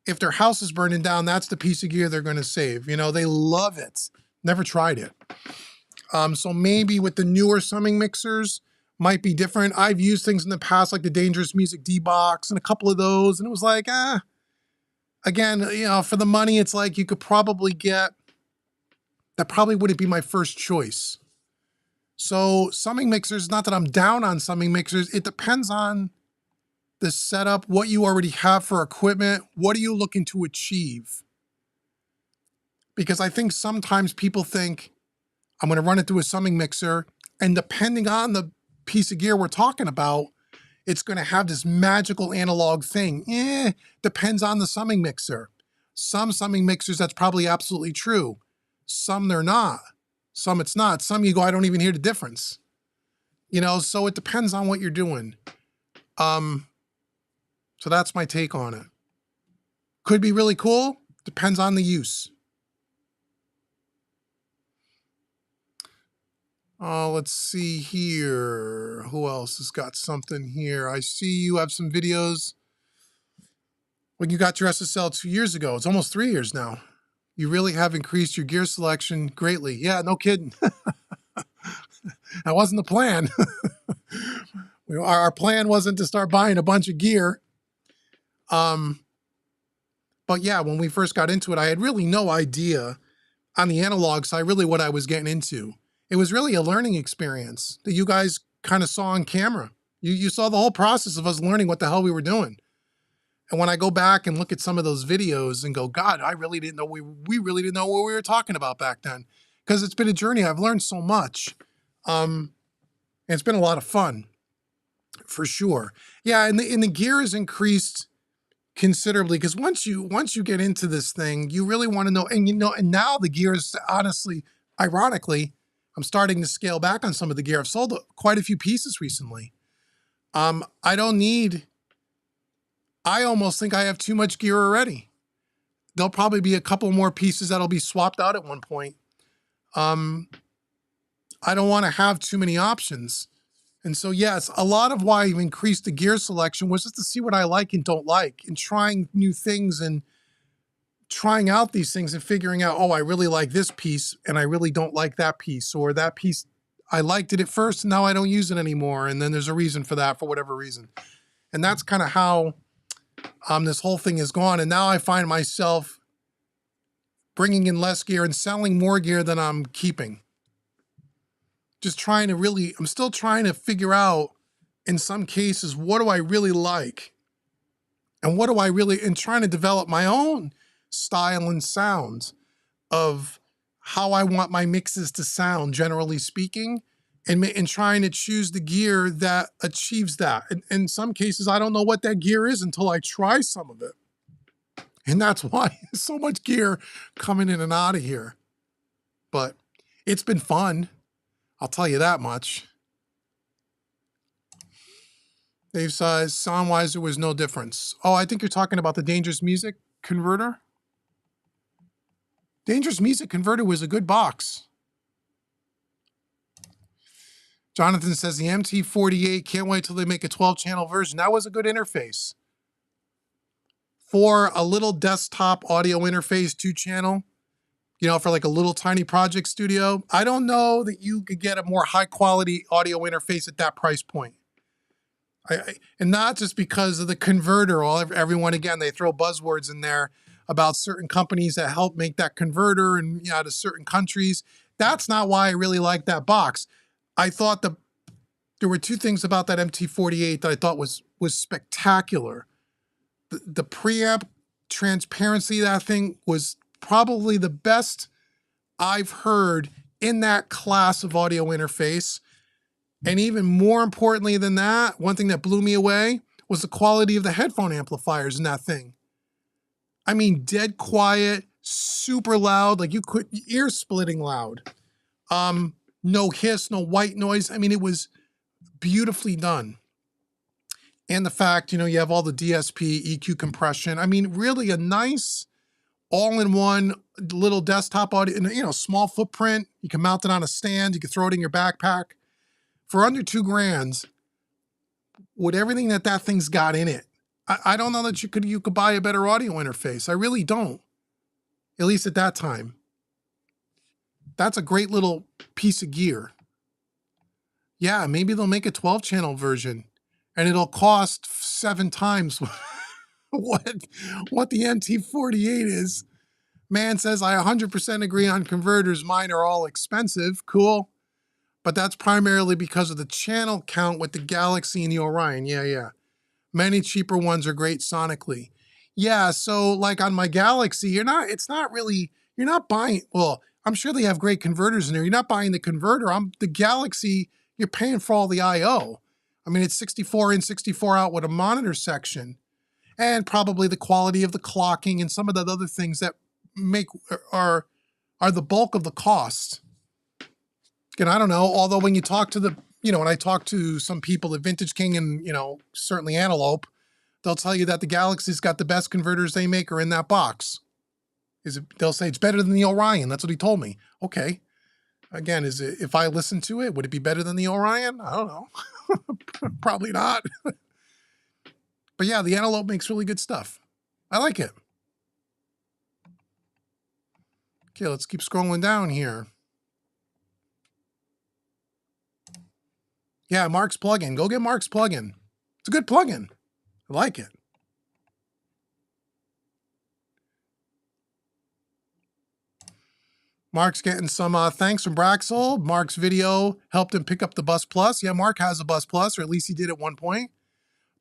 if their house is burning down, that's the piece of gear they're going to save. They love it. Never tried it. So maybe with the newer summing mixers, might be different. I've used things in the past like the Dangerous Music D-Box and a couple of those, and it was like, again, for the money, it's like you could probably get, that probably wouldn't be my first choice. So summing mixers, not that I'm down on summing mixers, it depends on the setup, what you already have for equipment, what are you looking to achieve? Because I think sometimes people think, I'm going to run it through a summing mixer, and depending on the piece of gear we're talking about, it's going to have this magical analog thing. Depends on the summing mixer. Some summing mixers, that's probably absolutely true. Some they're not. Some it's not. Some you go, I don't even hear the difference. So it depends on what you're doing. So that's my take on it. Could be really cool. Depends on the use. Let's see here. Who else has got something here? I see you have some videos when you got your SSL 2 years ago. It's almost 3 years now. You really have increased your gear selection greatly. Yeah, no kidding. That wasn't the plan. Our plan wasn't to start buying a bunch of gear. But yeah, when we first got into it, I had really no idea on the analog side really what I was getting into. It was really a learning experience that you guys kind of saw on camera. You saw the whole process of us learning what the hell we were doing. And when I go back and look at some of those videos and go, God, I really didn't know, we really didn't know what we were talking about back then. Because it's been a journey. I've learned so much. And it's been a lot of fun, for sure. Yeah, and the gear has increased considerably, because once you get into this thing, you really want to know. And and now the gears, honestly, ironically, I'm starting to scale back on some of the gear. I've sold quite a few pieces recently. I don't need. I almost think I have too much gear already. There'll probably be a couple more pieces that'll be swapped out at one point. I don't want to have too many options. And so, yes, a lot of why I've increased the gear selection was just to see what I like and don't like, and trying new things and trying out these things and figuring out, oh, I really like this piece and I really don't like that piece, or that piece, I liked it at first and now I don't use it anymore. And then there's a reason for that, for whatever reason. And that's kind of how this whole thing has gone. And now I find myself bringing in less gear and selling more gear than I'm keeping. Just trying to really, I'm still trying to figure out, in some cases, what do I really like? And what do I really, and trying to develop my own style and sound of how I want my mixes to sound, generally speaking, and trying to choose the gear that achieves that. And in some cases, I don't know what that gear is until I try some of it. And that's why there's so much gear coming in and out of here. But it's been fun. I'll tell you that much. Dave says, sound-wise, there was no difference. Oh, I think you're talking about the Dangerous Music converter. Dangerous Music converter was a good box. Jonathan says, the MT48, can't wait till they make a 12-channel version. That was a good interface. For a little desktop audio interface, 2-channel, for like a little tiny project studio, I don't know that you could get a more high quality audio interface at that price point. And not just because of the converter. Everyone, again, they throw buzzwords in there about certain companies that help make that converter and to certain countries. That's not why I really like that box. I thought there were two things about that MT48 that I thought was spectacular. The preamp transparency of that thing was probably the best I've heard in that class of audio interface. And even more importantly than that, one thing that blew me away was the quality of the headphone amplifiers in that thing. I mean, dead quiet, super loud, like ear splitting loud. No hiss, no white noise. I mean, it was beautifully done. And the fact, you have all the DSP, EQ compression. I mean, really a nice all-in-one little desktop audio, small footprint. You can mount it on a stand. You can throw it in your backpack. For under $2,000, with everything that thing's got in it, I don't know that you could buy a better audio interface. I really don't. At least at that time. That's a great little piece of gear. Yeah, maybe they'll make a 12-channel version, and it'll cost 7 times what the MT48 is. Man says, I 100% agree on converters. Mine are all expensive. Cool. But that's primarily because of the channel count with the Galaxy and the Orion. Yeah. Many cheaper ones are great sonically. Yeah, so like on my Galaxy, you're not buying, well, I'm sure they have great converters in there. You're not buying the converter. The Galaxy, you're paying for all the I/O. I mean, it's 64 in, 64 out with a monitor section. And probably the quality of the clocking and some of the other things that are the bulk of the cost. And I don't know, although when you talk to when I talk to some people at Vintage King and, certainly Antelope, they'll tell you that the Galaxy's got the best converters they make are in that box. They'll say it's better than the Orion. That's what he told me. Okay. Again, if I listen to it, would it be better than the Orion? I don't know. Probably not. But yeah, the Antelope makes really good stuff. I like it. Okay, let's keep scrolling down here. Yeah, Mark's plugin. Go get Mark's plugin. It's a good plugin. I like it. Mark's getting some thanks from Braxel. Mark's video helped him pick up the Bus Plus. Yeah, Mark has a Bus Plus, or at least he did at one point.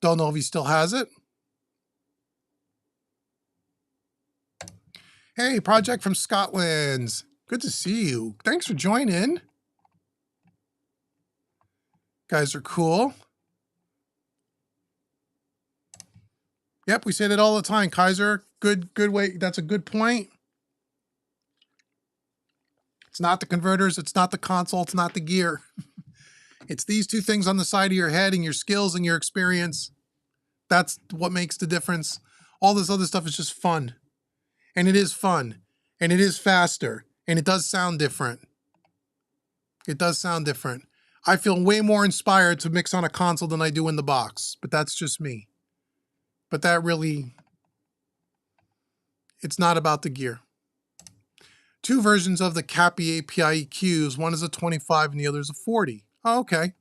Don't know if he still has it. Hey, Project from Scotland. Good to see you. Thanks for joining. Guys are cool. Yep, we say that all the time, Kaiser. Good way. That's a good point. It's not the converters. It's not the console. It's not the gear. It's these two things on the side of your head and your skills and your experience. That's what makes the difference. All this other stuff is just fun. And it is fun. And it is faster. And it does sound different. It does sound different. I feel way more inspired to mix on a console than I do in the box. But that's just me. But that really, it's not about the gear. Two versions of the CAPI API EQs. One is a 25 and the other is a 40. Oh, okay.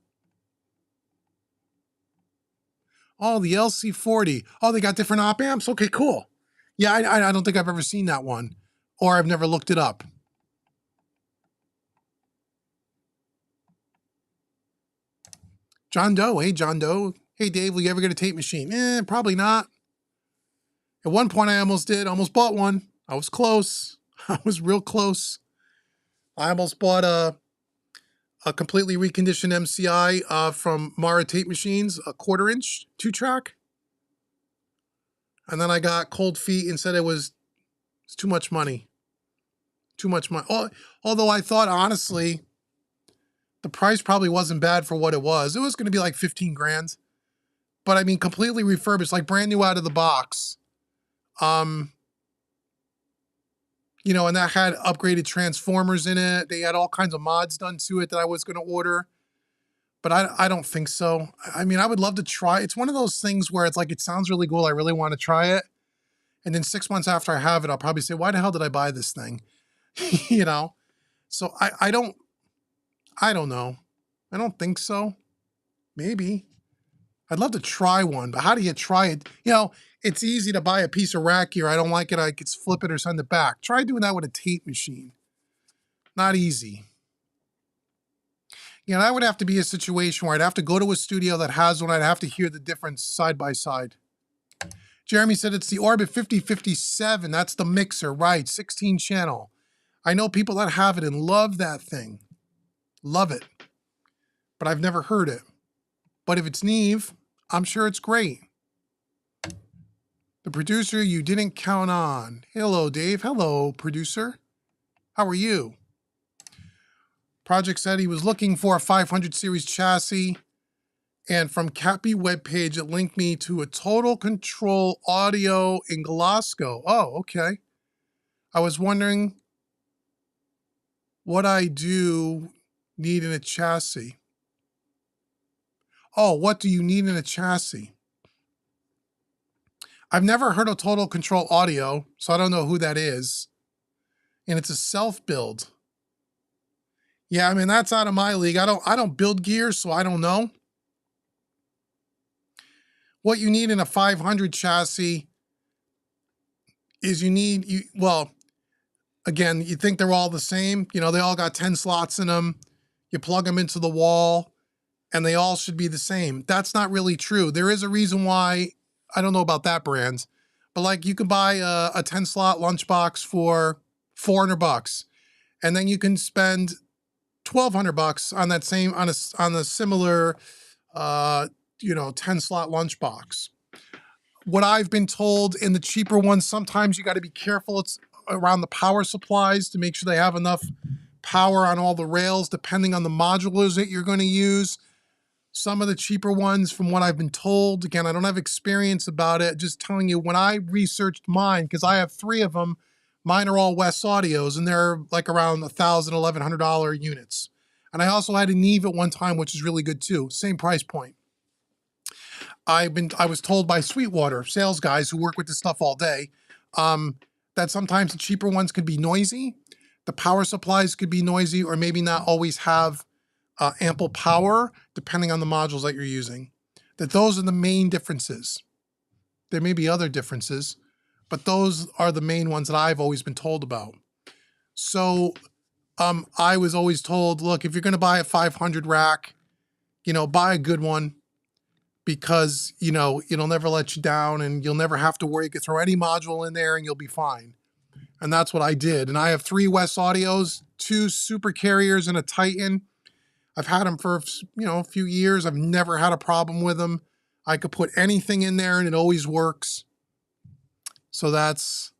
Oh, the LC40. Oh, they got different op amps? Okay, cool. Yeah, I don't think I've ever seen that one. Or I've never looked it up. John Doe. Hey, John Doe. Hey, Dave, will you ever get a tape machine? Probably not. At one point, I almost did. Almost bought one. I was close. I was real close. I almost bought a completely reconditioned MCI from Mara Tape Machines, a 1/4 inch, 2-track. And then I got cold feet and said it's too much money. Too much money. Although I thought, honestly, the price probably wasn't bad for what it was. It was going to be like 15 grand. But I mean, completely refurbished, like brand new out of the box. You know, and that had upgraded transformers in it. They had all kinds of mods done to it that I was going to order. But I don't think so. I mean, I would love to try. It's one of those things where it's like, it sounds really cool. I really want to try it. And then 6 months after I have it, I'll probably say, why the hell did I buy this thing? You know? So I don't know. I don't think so. Maybe. I'd love to try one, but how do you try it? You know, it's easy to buy a piece of rack gear. I don't like it. I could flip it or send it back. Try doing that with a tape machine. Not easy. You know, that would have to be a situation where I'd have to go to a studio that has one. I'd have to hear the difference side by side. Jeremy said it's the Orbit 5057. That's the mixer, right? 16 channel. I know people that have it and love that thing. Love it. But I've never heard it. But if it's Neve, I'm sure it's great. The producer you didn't count on. Hello, Dave. Hello, producer. How are you? Project said he was looking for a 500 series chassis, and from CAPI webpage, it linked me to a Total Control Audio in Glasgow. Oh, okay. I was wondering what I do need in a chassis. Oh, what do you need in a chassis? I've never heard of Total Control Audio, so I don't know who that is. And it's a self-build. Yeah, I mean, that's out of my league. I don't build gear, so I don't know. What you need in a 500 chassis is well, again, you think they're all the same. You know, they all got 10 slots in them. You plug them into the wall, and they all should be the same. That's not really true. There is a reason why, I don't know about that brand, but like you can buy a 10-slot lunchbox for $400, and then you can spend $1,200 on that same, on a similar, 10-slot lunchbox. What I've been told in the cheaper ones, sometimes you got to be careful. It's around the power supplies to make sure they have enough power on all the rails, depending on the modulars that you're going to use. Some of the cheaper ones, from what I've been told, again, I don't have experience about it, just telling you, when I researched mine, because I have 3 of them, mine are all West Audios, and they're like around $1,000, $1,100 units. And I also had a Neve at one time, which is really good too, same price point. I was told by Sweetwater sales guys who work with this stuff all day, that sometimes the cheaper ones could be noisy, the power supplies could be noisy, or maybe not always have ample power, depending on the modules that you're using. That those are the main differences. There may be other differences, but those are the main ones that I've always been told about. So I was always told, look, if you're going to buy a 500 rack, buy a good one, because, it'll never let you down, and you'll never have to worry. You can throw any module in there and you'll be fine. And that's what I did. And I have 3 West Audios, 2 Super Carriers, and a Titan. I've had them for, a few years. I've never had a problem with them. I could put anything in there and it always works. So that's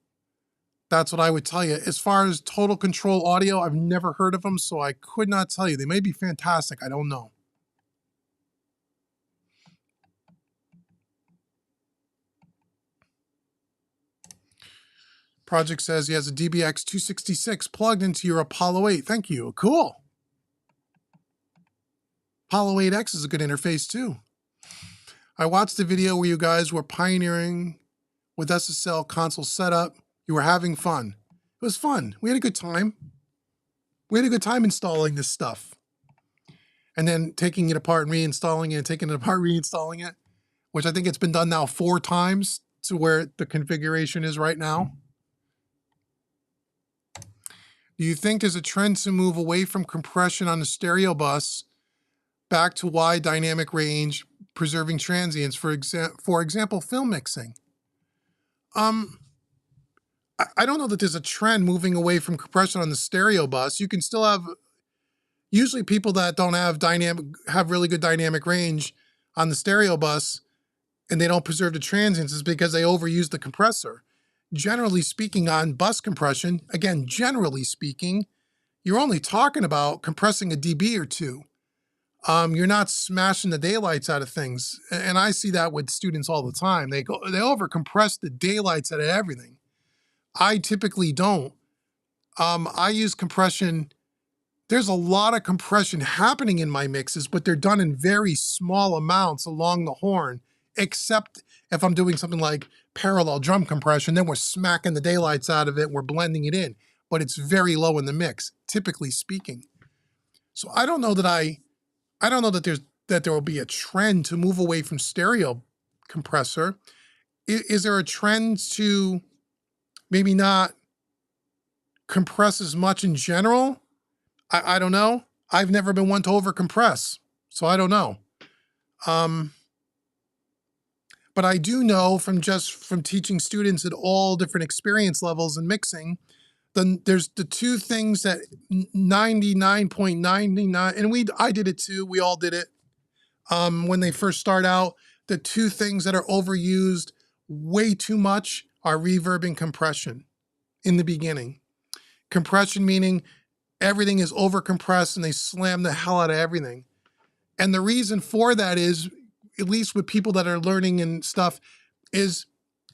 what I would tell you. As far as Total Control Audio, I've never heard of them, so I could not tell you. They may be fantastic. I don't know. Project says he has a DBX 266 plugged into your Apollo 8. Thank you. Cool. Apollo 8X is a good interface too. I watched the video where you guys were pioneering with SSL console setup. You were having fun. It was fun. We had a good time. We had a good time installing this stuff. And then taking it apart and reinstalling it, and taking it apart, reinstalling it, which I think it's been done now 4 times to where the configuration is right now. Do you think there's a trend to move away from compression on the stereo bus back to wide dynamic range, preserving transients, for example, film mixing? I don't know that there's a trend moving away from compression on the stereo bus. You can still have, usually people that don't have really good dynamic range on the stereo bus and they don't preserve the transients is because they overuse the compressor. Generally speaking, on bus compression, again, generally speaking, you're only talking about compressing a dB or 2. You're not smashing the daylights out of things. And I see that with students all the time. They over compress the daylights out of everything. I typically don't. I use compression. There's a lot of compression happening in my mixes, but they're done in very small amounts along the horn, except if I'm doing something like parallel drum compression, then we're smacking the daylights out of it, we're blending it in, but it's very low in the mix, typically speaking. So I don't know that there will be a trend to move away from stereo compressor. Is there a trend to maybe not compress as much in general? I don't know. I've never been one to over compress, so I don't know. But I do know from teaching students at all different experience levels in mixing, then there's the 2 things that 99.99, and I did it too, we all did it. When they first start out, the 2 things that are overused way too much are reverb and compression in the beginning. Compression meaning everything is over compressed and they slam the hell out of everything. And the reason for that is, at least with people that are learning and stuff, is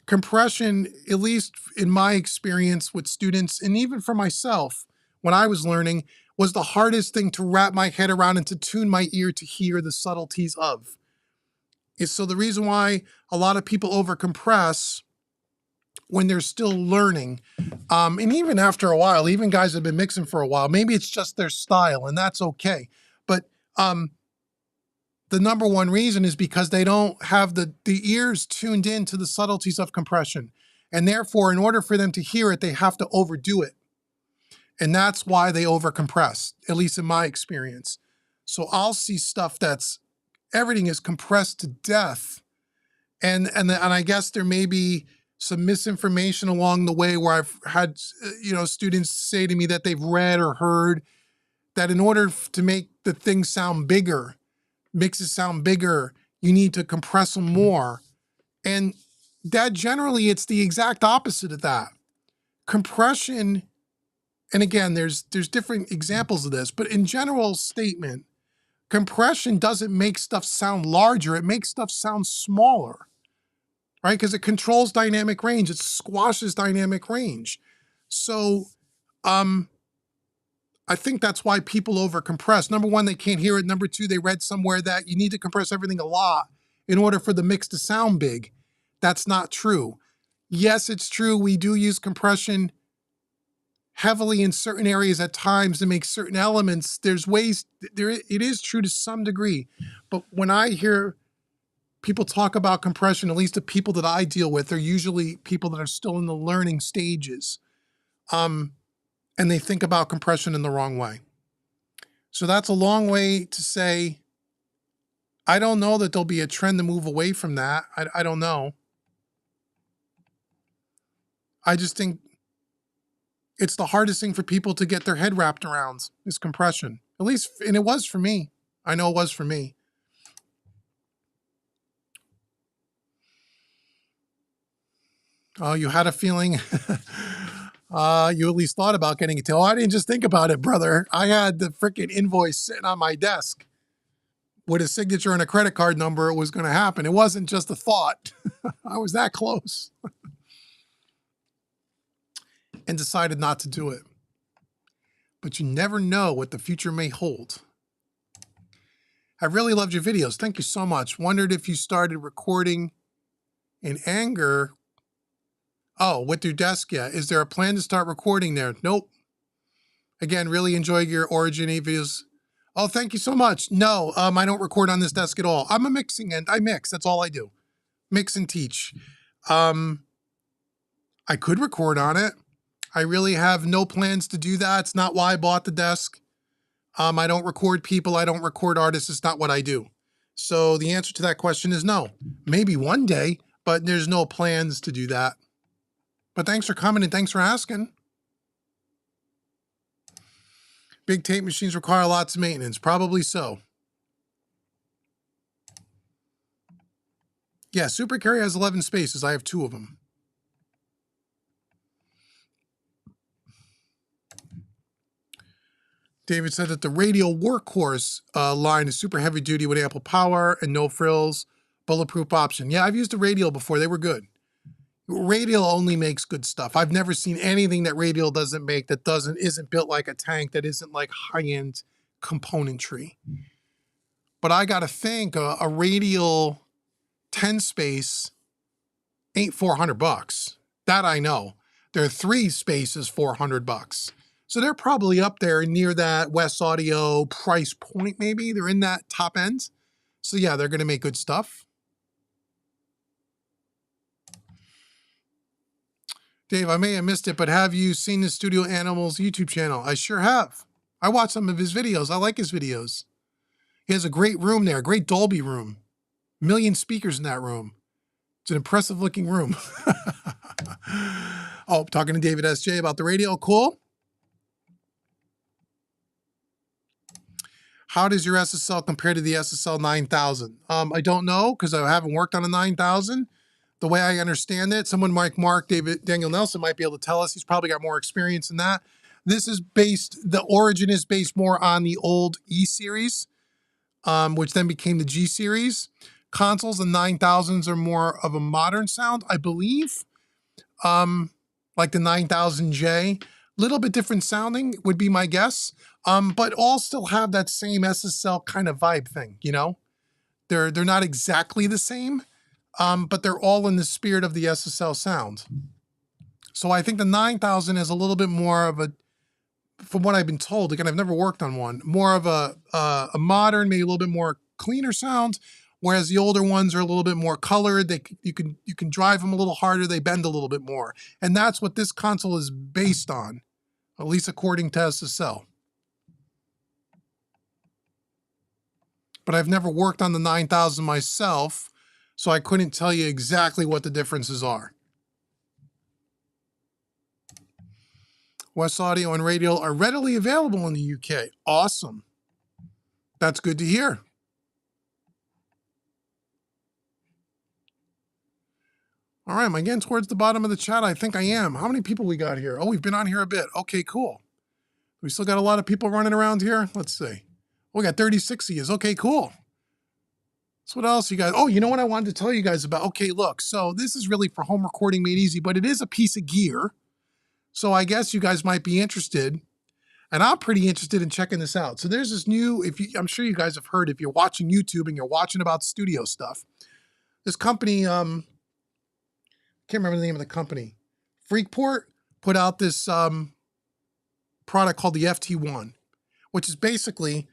compression, at least in my experience with students, and even for myself, when I was learning, was the hardest thing to wrap my head around and to tune my ear to hear the subtleties of. So the reason why a lot of people overcompress when they're still learning, and even after a while, even guys that have been mixing for a while, maybe it's just their style, and that's okay. But the number one reason is because they don't have the ears tuned in to the subtleties of compression. And therefore, in order for them to hear it, they have to overdo it. And that's why they overcompress, at least in my experience. So I'll see stuff everything is compressed to death. And I guess there may be some misinformation along the way where I've had, students say to me that they've read or heard that in order to make the thing sound bigger, mixes sound bigger, you need to compress them more. And that generally, it's the exact opposite of that. Compression, and again, there's different examples of this, but in general statement, compression doesn't make stuff sound larger, it makes stuff sound smaller, right? Because it controls dynamic range, it squashes dynamic range. So, I think that's why people overcompress. Number one, they can't hear it. Number two, they read somewhere that you need to compress everything a lot in order for the mix to sound big. That's not true. Yes, it's true. We do use compression heavily in certain areas at times to make certain elements. There's ways, it is true to some degree. But when I hear people talk about compression, at least the people that I deal with, are usually people that are still in the learning stages. And they think about compression in the wrong way. So that's a long way to say, I don't know that there'll be a trend to move away from that. I don't know. I just think it's the hardest thing for people to get their head wrapped around is compression. At least, and it was for me. I know it was for me. Oh, you had a feeling. You at least thought about getting it. Oh, I didn't just think about it, brother. I had the freaking invoice sitting on my desk with a signature and a credit card number. It was going to happen. It wasn't just a thought. I was that close and decided not to do it. But you never know what the future may hold. I really loved your videos. Thank you so much. Wondered if you started recording in anger. Oh, with your desk, yeah. Is there a plan to start recording there? Nope. Again, really enjoy your Origin 8 videos. Oh, thank you so much. No, I don't record on this desk at all. I'm a mixing end. I mix. That's all I do. Mix and teach. I could record on it. I really have no plans to do that. It's not why I bought the desk. I don't record people. I don't record artists. It's not what I do. So the answer to that question is no. Maybe one day, but there's no plans to do that. But thanks for coming and thanks for asking. Big tape machines require lots of maintenance. Probably so. Yeah, Super Carry has 11 spaces. I have 2 of them. David said that the Radial Workhorse line is super heavy duty with ample power and no frills, bulletproof option. Yeah, I've used the Radial before. They were good. Radial only makes good stuff. I've never seen anything that Radial doesn't make that isn't built like a tank, that isn't like high-end componentry. But I gotta think a Radial 10 space ain't $400. That I know. There are 3 spaces, $400. So they're probably up there near that West Audio price point, maybe. They're in that top end. So yeah, they're gonna make good stuff. Dave, I may have missed it, but have you seen the Studio Animals YouTube channel? I sure have. I watch some of his videos. I like his videos. He has a great room there, a great Dolby room. 1 million speakers in that room. It's an impressive looking room. Oh, talking to David S.J. about the radio. Cool. How does your SSL compare to the SSL 9000? I don't know because I haven't worked on a 9000. The way I understand it, someone like Daniel Nelson might be able to tell us. He's probably got more experience in that. The Origin is based more on the old E series, which then became the G series. Consoles and 9000s are more of a modern sound, I believe. Like the 9000J. Little bit different sounding would be my guess. But all still have that same SSL kind of vibe thing, you know? They're not exactly the same. But they're all in the spirit of the SSL sound. So I think the 9000 is a little bit more of a, from what I've been told, again, I've never worked on one, more of a modern, maybe a little bit more cleaner sound, whereas the older ones are a little bit more colored. You can drive them a little harder, they bend a little bit more. And that's what this console is based on, at least according to SSL. But I've never worked on the 9000 myself, so I couldn't tell you exactly what the differences are. West Audio and Radial are readily available in the UK. Awesome. That's good to hear. All right, am I getting towards the bottom of the chat? I think I am. How many people we got here? Oh, we've been on here a bit. Okay, cool. We still got a lot of people running around here. Let's see. Oh, we got 36 of you. Okay, cool. So what else you guys? Oh, you know what I wanted to tell you guys about? Okay, look, so this is really for home recording made easy, but it is a piece of gear. So I guess you guys might be interested, and I'm pretty interested in checking this out. So there's this new, I'm sure you guys have heard, if you're watching YouTube and you're watching about studio stuff, this company, can't remember the name of the company, Freakport put out this product called the FT1, which is basically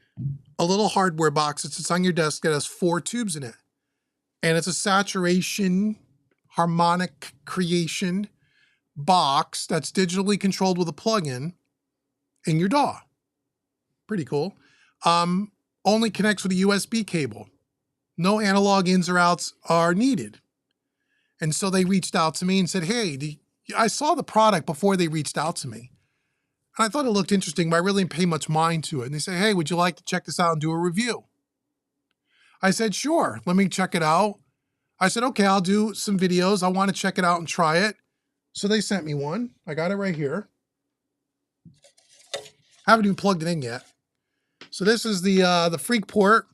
a little hardware box that sits on your desk that has 4 tubes in it. And it's a saturation, harmonic creation box that's digitally controlled with a plug-in in your DAW. Pretty cool. Only connects with a USB cable. No analog ins or outs are needed. And so they reached out to me and said, hey, I saw the product before they reached out to me. And I thought it looked interesting, but I really didn't pay much mind to it. And they said, hey, would you like to check this out and do a review? I said, sure, let me check it out. I said, okay, I'll do some videos. I want to check it out and try it. So they sent me one. I got it right here. Haven't even plugged it in yet. So this is the Freak port.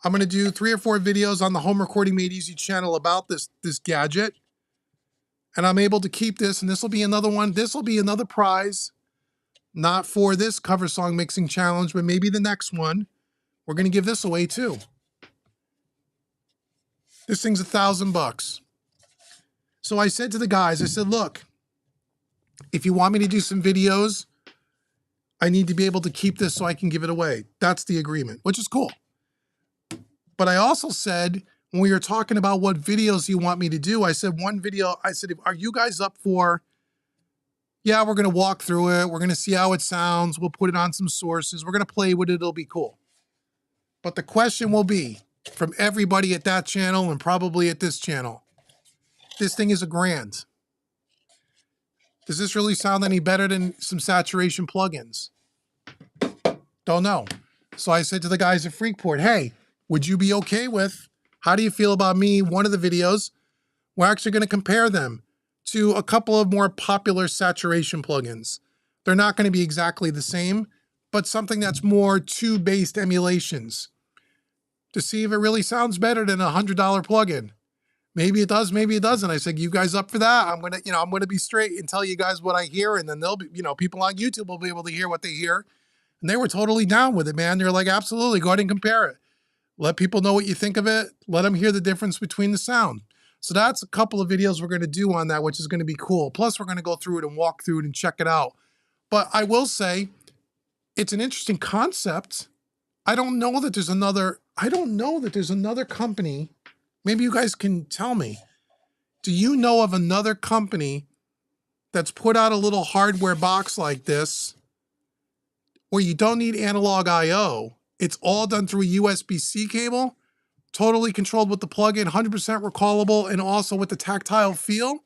I'm going to do 3 or 4 videos on the Home Recording Made Easy channel about this gadget. And I'm able to keep this, and this will be another one. This will be another prize, not for this cover song mixing challenge, but maybe the next one. We're going to give this away too. This thing's $1,000. So I said to the guys, I said, look, if you want me to do some videos, I need to be able to keep this so I can give it away. That's the agreement, which is cool. But I also said, when we were talking about what videos you want me to do, I said one video, I said, are you guys up for, yeah, we're going to walk through it. We're going to see how it sounds. We'll put it on some sources. We're going to play with it. It'll be cool. But the question will be from everybody at that channel and probably at this channel, this thing is $1,000. Does this really sound any better than some saturation plugins? Don't know. So I said to the guys at Freakport, hey, would you be okay with, how do you feel about me, one of the videos, we're actually going to compare them to a couple of more popular saturation plugins. They're not going to be exactly the same, but something that's more tube-based emulations to see if it really sounds better than a $100 plugin. Maybe it does, maybe it doesn't. I said, you guys up for that? I'm going to be straight and tell you guys what I hear, and then they'll be, people on YouTube will be able to hear what they hear. And they were totally down with it, man. They're like, absolutely, go ahead and compare it. Let people know what you think of it. Let them hear the difference between the sound. So that's a couple of videos we're going to do on that, which is going to be cool. Plus, we're going to go through it and walk through it and check it out. But I will say, it's an interesting concept. I don't know that there's another company. Maybe you guys can tell me. Do you know of another company that's put out a little hardware box like this where you don't need analog I/O? It's all done through a USB-C cable, totally controlled with the plug-in, 100% recallable, and also with the tactile feel,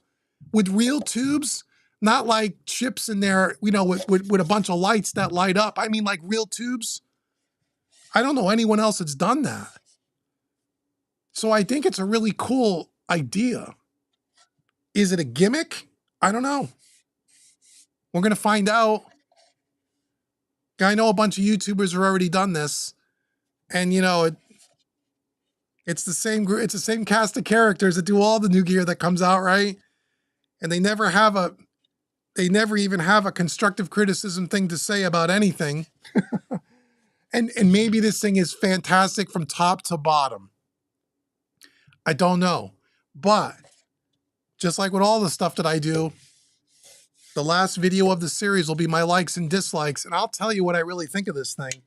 with real tubes, not like chips in there, with a bunch of lights that light up. I mean, like real tubes. I don't know anyone else that's done that. So I think it's a really cool idea. Is it a gimmick? I don't know. We're going to find out. I know a bunch of YouTubers have already done this, and it's the same cast of characters that do all the new gear that comes out, right? And they never even have a constructive criticism thing to say about anything. and maybe this thing is fantastic from top to bottom. I don't know. But just like with all the stuff that I do, the last video of the series will be my likes and dislikes, and I'll tell you what I really think of this thing.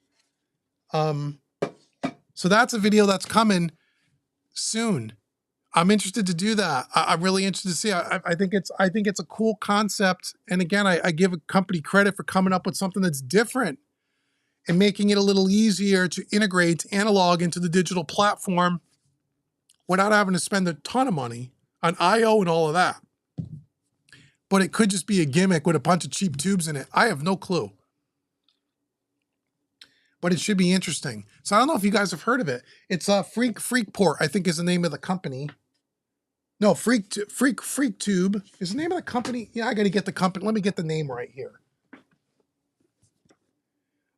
So that's a video that's coming soon. I'm interested to do that. I'm really interested to see. I think it's a cool concept. And again, I give a company credit for coming up with something that's different and making it a little easier to integrate analog into the digital platform without having to spend a ton of money on I/O and all of that. But it could just be a gimmick with a bunch of cheap tubes in it. I have no clue. But it should be interesting. So I don't know if you guys have heard of it. It's a Freakport, I think is the name of the company. No, Freak Tube is the name of the company. Yeah, I got to get the company. Let me get the name right here.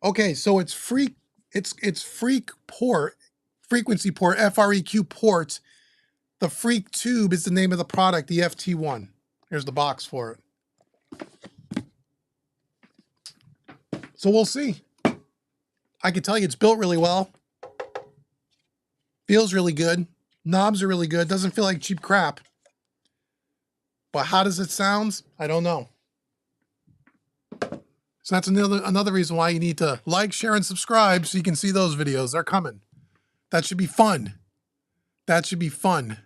Okay, so it's Freakport, frequency port, FREQ port. The Freak Tube is the name of the product, the FT1. Here's the box for it. So we'll see. I can tell you it's built really well. Feels really good. Knobs are really good. Doesn't feel like cheap crap. But how does it sound? I don't know. So that's another reason why you need to like, share, and subscribe so you can see those videos. They're coming. That should be fun. That should be fun.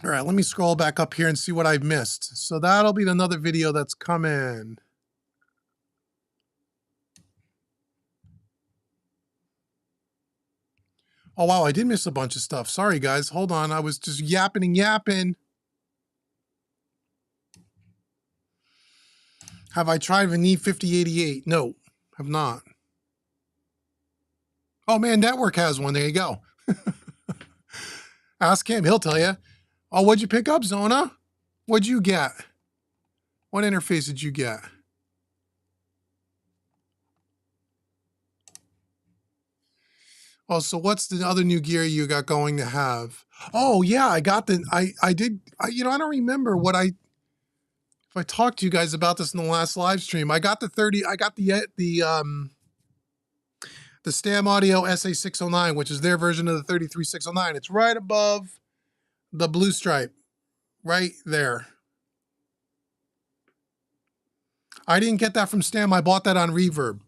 All right, let me scroll back up here and see what I've missed. So that'll be another video that's coming. Oh, wow, I did miss a bunch of stuff. Sorry, guys. Hold on. I was just yapping and yapping. Have I tried the Neve 5088? No, have not. Oh, man, Network has one. There you go. Ask him, he'll tell you. Oh, what'd you pick up, Zona? What'd you get? What interface did you get? Oh, so what's the other new gear you got going to have? Oh yeah, I got the, I did, you know, I don't remember what if I talked to you guys about this in the last live stream. I got the Stam Audio SA609, which is their version of the 33609. It's right above the blue stripe, right there. I didn't get that from Stam. I bought that on Reverb.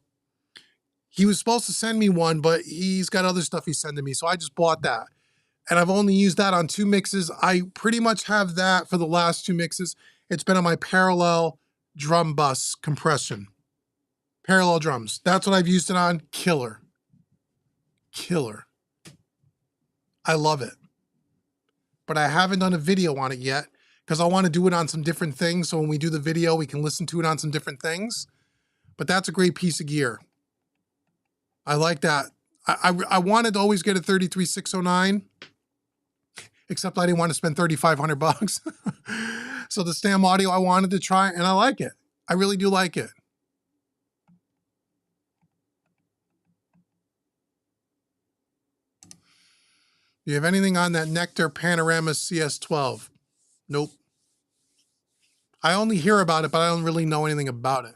He was supposed to send me one, but he's got other stuff he's sending me, so I just bought that. And I've only used that on 2 mixes. I pretty much have that for the last 2 mixes. It's been on my parallel drum bus compression. Parallel drums. That's what I've used it on. Killer. Killer. I love it. But I haven't done a video on it yet because I want to do it on some different things. So when we do the video, we can listen to it on some different things. But that's a great piece of gear. I like that. I wanted to always get a 33609, except I didn't want to spend $3,500. So the Stam Audio I wanted to try, and I like it. I really do like it. Do you have anything on that Nectar Panorama CS12? Nope. I only hear about it, but I don't really know anything about it.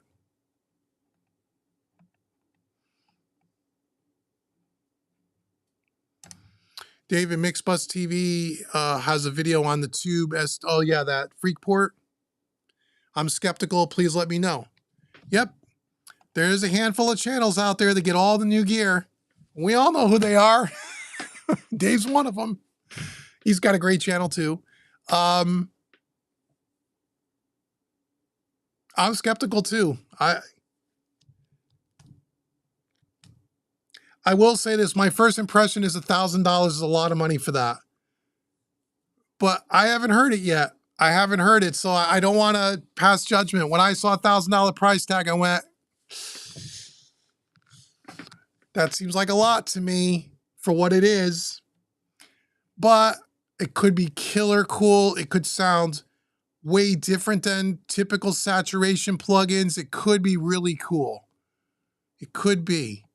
David, Mixbus TV has a video on the Tube. Oh yeah, that Freakport. I'm skeptical. Please let me know. Yep. There's a handful of channels out there that get all the new gear. We all know who they are. Dave's one of them. He's got a great channel too. I'm skeptical too. I will say this. My first impression is $1,000 is a lot of money for that. But I haven't heard it yet. I haven't heard it, so I don't want to pass judgment. When I saw $1,000 price tag, I went, that seems like a lot to me for what it is. But it could be killer cool. It could sound way different than typical saturation plugins. It could be really cool. It could be.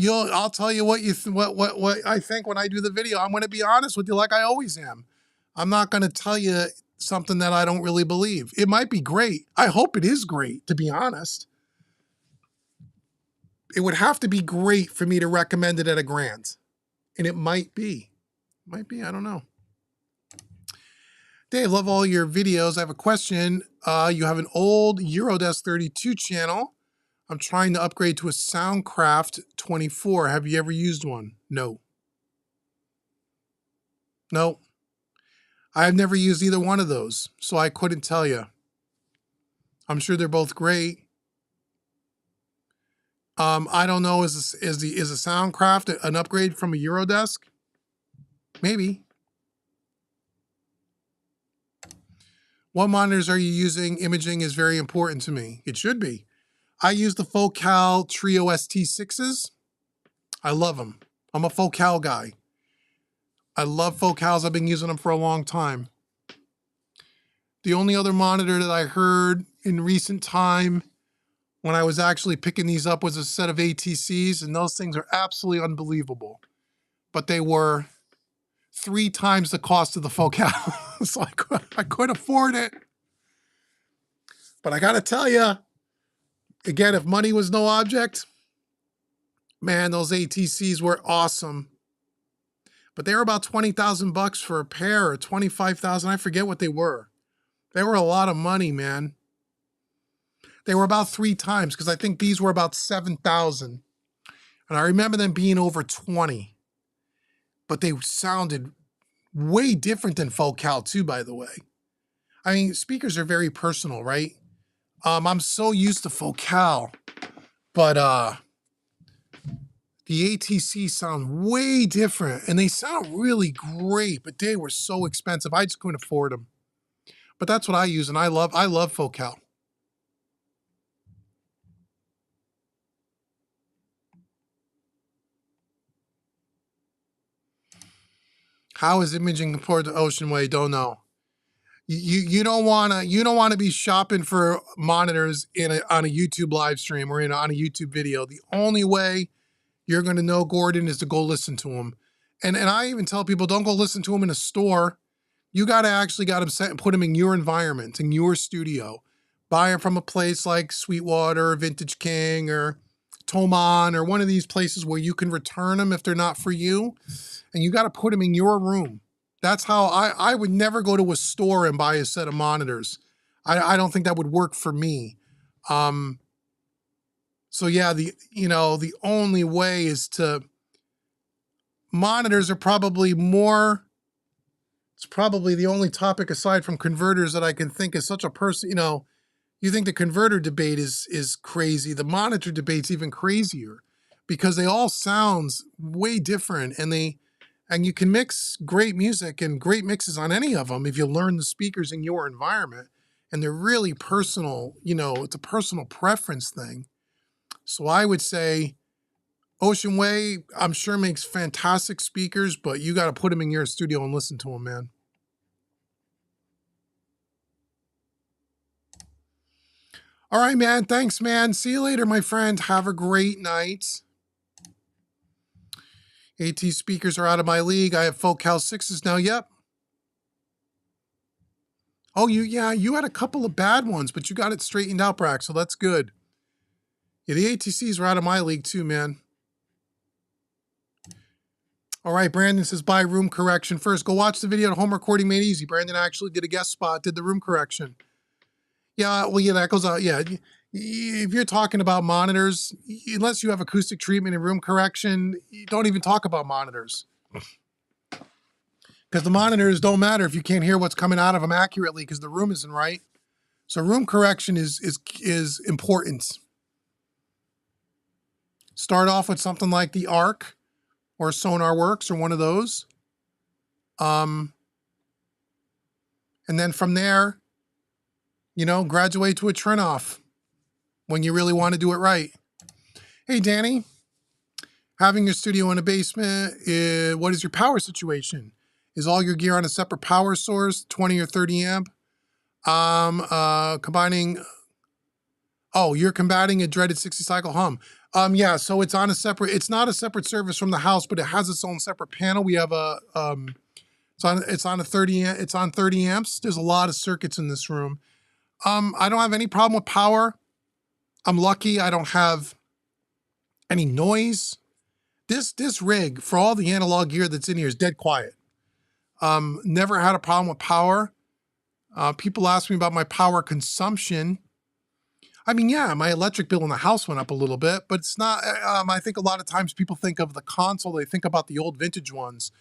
I'll tell you what what I think when I do the video. I'm going to be honest with you like I always am. I'm not going to tell you something that I don't really believe. It might be great. I hope it is great, to be honest. It would have to be great for me to recommend it at $1,000. And it might be. Might be, I don't know. Dave, love all your videos. I have a question. You have an old Eurodesk 32 channel. I'm trying to upgrade to a Soundcraft 24. Have you ever used one? No. No. I've never used either one of those, so I couldn't tell you. I'm sure they're both great. I don't know, is a Soundcraft an upgrade from a Eurodesk? Maybe. What monitors are you using? Imaging is very important to me. It should be. I use the Focal Trio ST6s. I love them. I'm a Focal guy. I love Focals. I've been using them for a long time. The only other monitor that I heard in recent time when I was actually picking these up was a set of ATCs, and those things are absolutely unbelievable. But they were 3 times the cost of the Focal. So I could afford it. But I got to tell you, again, if money was no object, man, those ATCs were awesome. But they were about $20,000 for a pair, or $25,000. I forget what they were. They were a lot of money, man. They were about 3 times, because I think these were about $7,000. And I remember them being over 20. But they sounded way different than Focal too, by the way. I mean, speakers are very personal, right? I'm so used to Focal, but the ATC sound way different, and they sound really great, but they were so expensive. I just couldn't afford them. But that's what I use, and I love Focal. How is imaging compared to Ocean Way? Don't know. You don't wanna be shopping for monitors on a YouTube live stream or on a YouTube video. The only way you're gonna know Gordon is to go listen to him. And I even tell people, don't go listen to him in a store. You gotta actually got him set and put him in your environment, in your studio. Buy him from a place like Sweetwater, or Vintage King, or Toman, or one of these places where you can return them if they're not for you. And you gotta put them in your room. That's how I would never go to a store and buy a set of monitors. I don't think that would work for me. So yeah, the only way is to, monitors are probably more, it's probably the only topic aside from converters that I can think is such a person, you think the converter debate is crazy. The monitor debate's even crazier because they all sounds way different, and you can mix great music and great mixes on any of them if you learn the speakers in your environment. And they're really personal, it's a personal preference thing. So I would say Ocean Way, I'm sure, makes fantastic speakers, but you got to put them in your studio and listen to them, man. All right, man. Thanks, man. See you later, my friend. Have a great night. AT speakers are out of my league. I have full Cal 6s now. Yep. Oh, you had a couple of bad ones, but you got it straightened out, Brack, so that's good. Yeah, the ATCs are out of my league too, man. All right, Brandon says, buy room correction first. Go watch the video at Home Recording Made Easy. Brandon actually did a guest spot, did the room correction. Yeah, well, yeah, that goes out. Yeah, if you're talking about monitors, unless you have acoustic treatment and room correction, you don't even talk about monitors. Because the monitors don't matter if you can't hear what's coming out of them accurately because the room isn't right. So room correction is important. Start off with something like the ARC or Sonar Works or one of those. And then from there, graduate to a Trinoff when you really want to do it right. Hey, Danny, having your studio in a basement, what is your power situation? Is all your gear on a separate power source, 20 or 30 amp? Combining, you're combating a dreaded 60 cycle hum. Yeah, so it's on a separate, it's not a separate service from the house, but it has its own separate panel. We have a, it's on 30 amps. There's a lot of circuits in this room. I don't have any problem with power. I'm lucky I don't have any noise. This rig, for all the analog gear that's in here, is dead quiet. Never had a problem with power. People ask me about my power consumption. I mean, yeah, my electric bill in the house went up a little bit, but it's not, I think a lot of times people think of the console, they think about the old vintage ones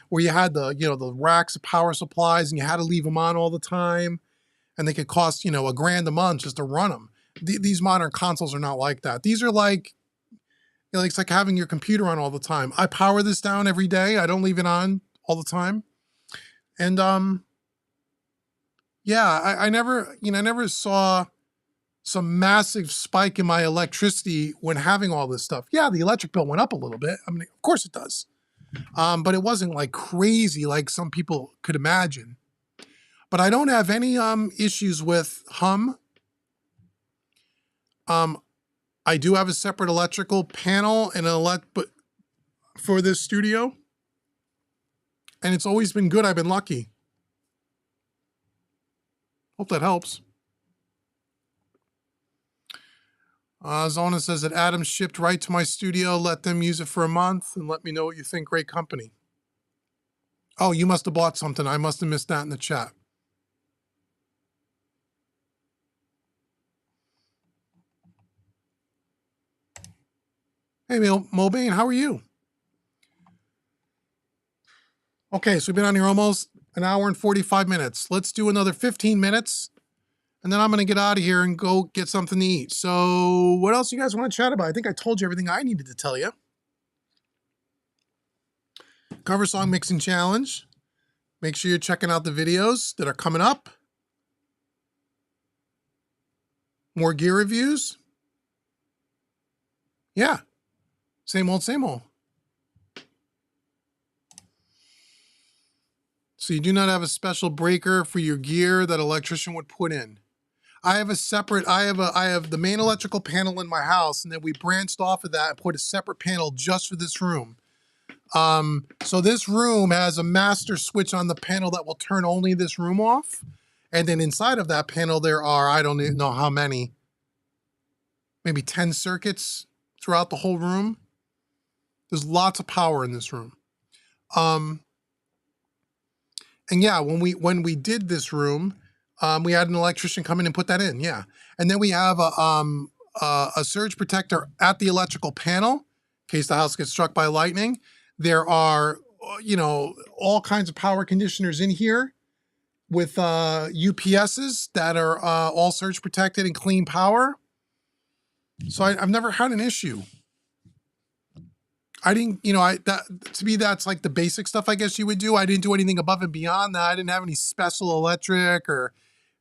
where you had the racks of power supplies and you had to leave them on all the time and they could cost, $1,000 a month just to run them. These modern consoles are not like that. These are like, it's like having your computer on all the time. I power this down every day. I don't leave it on all the time. And, yeah, I never saw some massive spike in my electricity when having all this stuff. Yeah, the electric bill went up a little bit. I mean, of course it does. But it wasn't like crazy like some people could imagine. But I don't have any issues with hum. I do have a separate electrical panel and but for this studio. And it's always been good. I've been lucky. Hope that helps. Zona says that Adam shipped right to my studio. Let them use it for a month and let me know what you think. Great company. Oh, you must have bought something. I must have missed that in the chat. Hey, Mobane, how are you? Okay, so we've been on here almost an hour and 45 minutes. Let's do another 15 minutes. And then I'm going to get out of here and go get something to eat. So what else you guys want to chat about? I think I told you everything I needed to tell you. Cover Song Mixing Challenge. Make sure you're checking out the videos that are coming up. More gear reviews. Yeah. Same old, same old. So you do not have a special breaker for your gear that an electrician would put in. I have a separate, I have the main electrical panel in my house, and then we branched off of that and put a separate panel just for this room. So this room has a master switch on the panel that will turn only this room off. And then inside of that panel, there are, I don't even know how many, maybe 10 circuits throughout the whole room. There's lots of power in this room. And yeah, when we did this room, we had an electrician come in and put that in, yeah. And then we have a surge protector at the electrical panel in case the house gets struck by lightning. There are, you know, all kinds of power conditioners in here with UPSs that are all surge protected and clean power. So I've never had an issue. I didn't, you know, to me, that's like the basic stuff I guess you would do. I didn't do anything above and beyond that. I didn't have any special electric or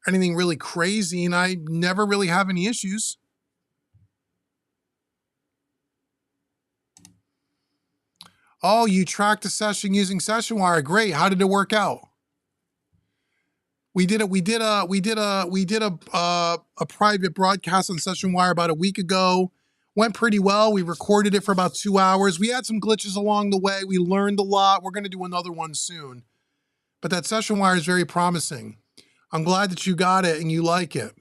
anything really crazy, and I never really have any issues. Oh, you tracked a session using session wire. Great. How did it work out? We did a private broadcast on session wire about a week ago. Went pretty well. We recorded it for about 2 hours. We had some glitches along the way. We learned a lot. We're going to do another one soon. But that session wire is very promising. I'm glad that you got it and you like it.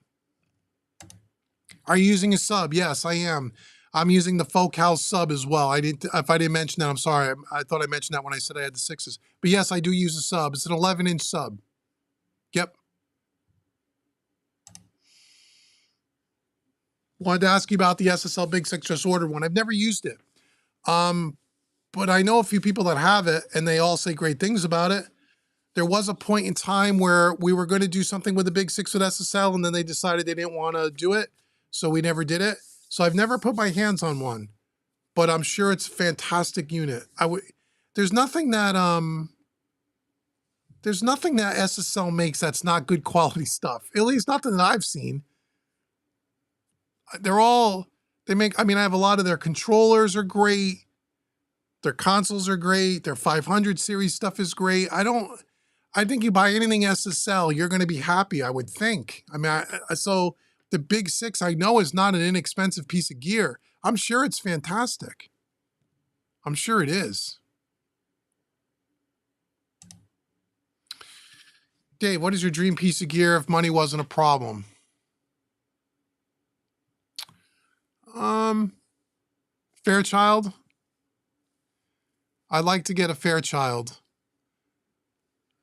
Are you using a sub? Yes, I am. I'm using the Focal sub as well. If I didn't mention that, I'm sorry. I thought I mentioned that when I said I had the 6s. But yes, I do use a sub. It's an 11-inch sub. Yep. Wanted to ask you about the SSL Big 6, just ordered one. I've never used it. But I know a few people that have it, and they all say great things about it. There was a point in time where we were going to do something with the Big 6 with SSL, and then they decided they didn't want to do it, so we never did it. So I've never put my hands on one, but I'm sure it's a fantastic unit. There's nothing that SSL makes that's not good quality stuff. At least nothing that I've seen. I have a lot of their controllers are great. Their consoles are great. Their 500 series stuff is great. I think you buy anything SSL, you're going to be happy, I would think. I mean, so the Big 6 I know is not an inexpensive piece of gear. I'm sure it's fantastic. I'm sure it is. Dave, what is your dream piece of gear if money wasn't a problem? Fairchild. I'd like to get a Fairchild.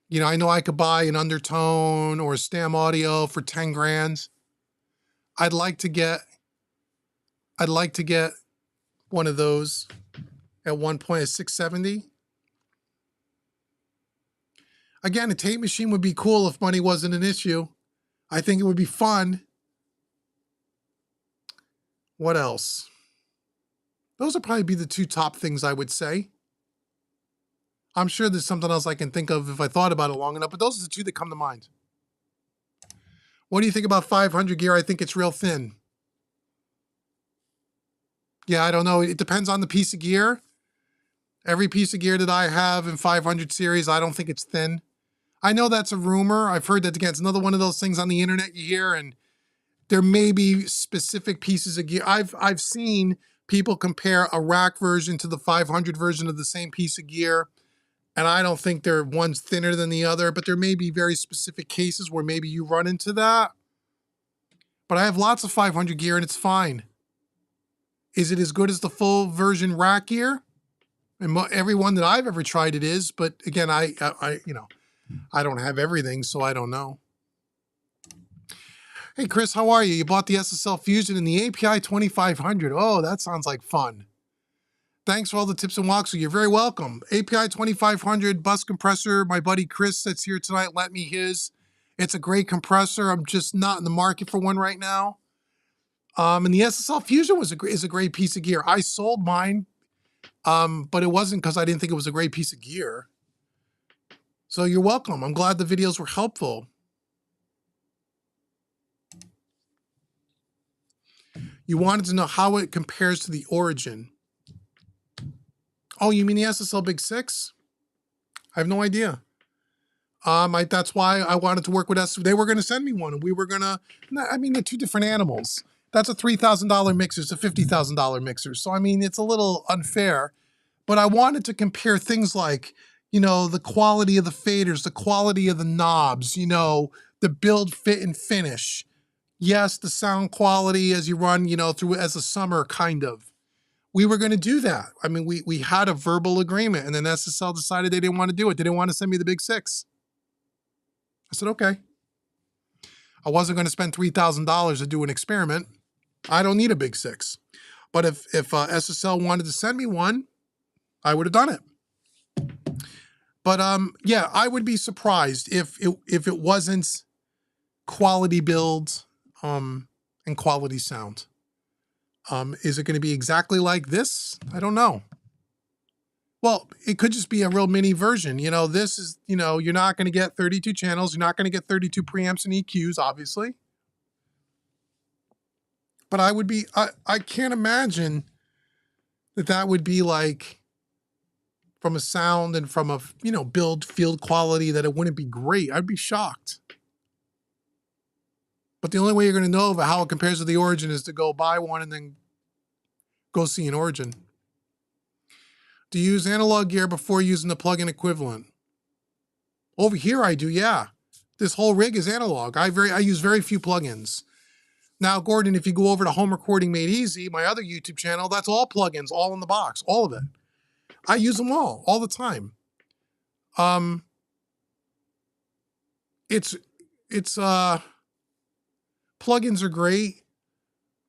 You know, I know I could buy an Undertone or a Stam Audio for 10 grand. I'd like to get one of those at one point, a 670. Again, a tape machine would be cool if money wasn't an issue. I think it would be fun. What else? Those would probably be the 2 top things I would say. I'm sure there's something else I can think of if I thought about it long enough, but those are the 2 that come to mind. What do you think about 500 gear? I think it's real thin. Yeah, I don't know. It depends on the piece of gear. Every piece of gear that I have in 500 series, I don't think it's thin. I know that's a rumor. I've heard that again. It's another one of those things on the internet you hear, and there may be specific pieces of gear. I've seen people compare a rack version to the 500 version of the same piece of gear, and I don't think one's thinner than the other, but there may be very specific cases where maybe you run into that. But I have lots of 500 gear, and it's fine. Is it as good as the full version rack gear? And every one that I've ever tried it is, but again, I don't have everything, so I don't know. Hey, Chris, how are you? You bought the SSL Fusion and the API 2500. Oh, that sounds like fun. Thanks for all the tips and walks. You're very welcome. API 2500 bus compressor. My buddy Chris that's here tonight lent me his. It's a great compressor. I'm just not in the market for one right now. And the SSL Fusion is a great piece of gear. I sold mine, but it wasn't because I didn't think it was a great piece of gear. So you're welcome. I'm glad the videos were helpful. You wanted to know how it compares to the Origin. Oh, you mean the SSL Big 6? I have no idea. That's why I wanted to work with us. They were going to send me one, and we were going to, I mean, they're two different animals. That's a $3,000 mixer. It's a $50,000 mixer. So, I mean, it's a little unfair, but I wanted to compare things like, you know, the quality of the faders, the quality of the knobs, you know, the build, fit, and finish. Yes, the sound quality as you run, you know, through as a summer, kind of. We were going to do that. I mean, we had a verbal agreement, and then SSL decided they didn't want to do it. They didn't want to send me the Big 6. I said, okay. I wasn't going to spend $3,000 to do an experiment. I don't need a Big 6. But if SSL wanted to send me one, I would have done it. But yeah, I would be surprised if it wasn't quality build and quality sound. Is it going to be exactly like this? I don't know. Well, it could just be a real mini version. You know, this is, you know, you're not going to get 32 channels. You're not going to get 32 preamps and EQs, obviously. But I can't imagine that would be like, from a sound and from a, you know, build field quality, that it wouldn't be great. I'd be shocked. But the only way you're going to know about how it compares to the Origin is to go buy one and then go see an Origin. Do you use analog gear before using the plug-in equivalent? Over here I do, yeah. This whole rig is analog. I use very few plugins. Now, Gordon, if you go over to Home Recording Made Easy, my other YouTube channel, that's all plugins, all in the box, all of it. I use them all the time. Plugins are great,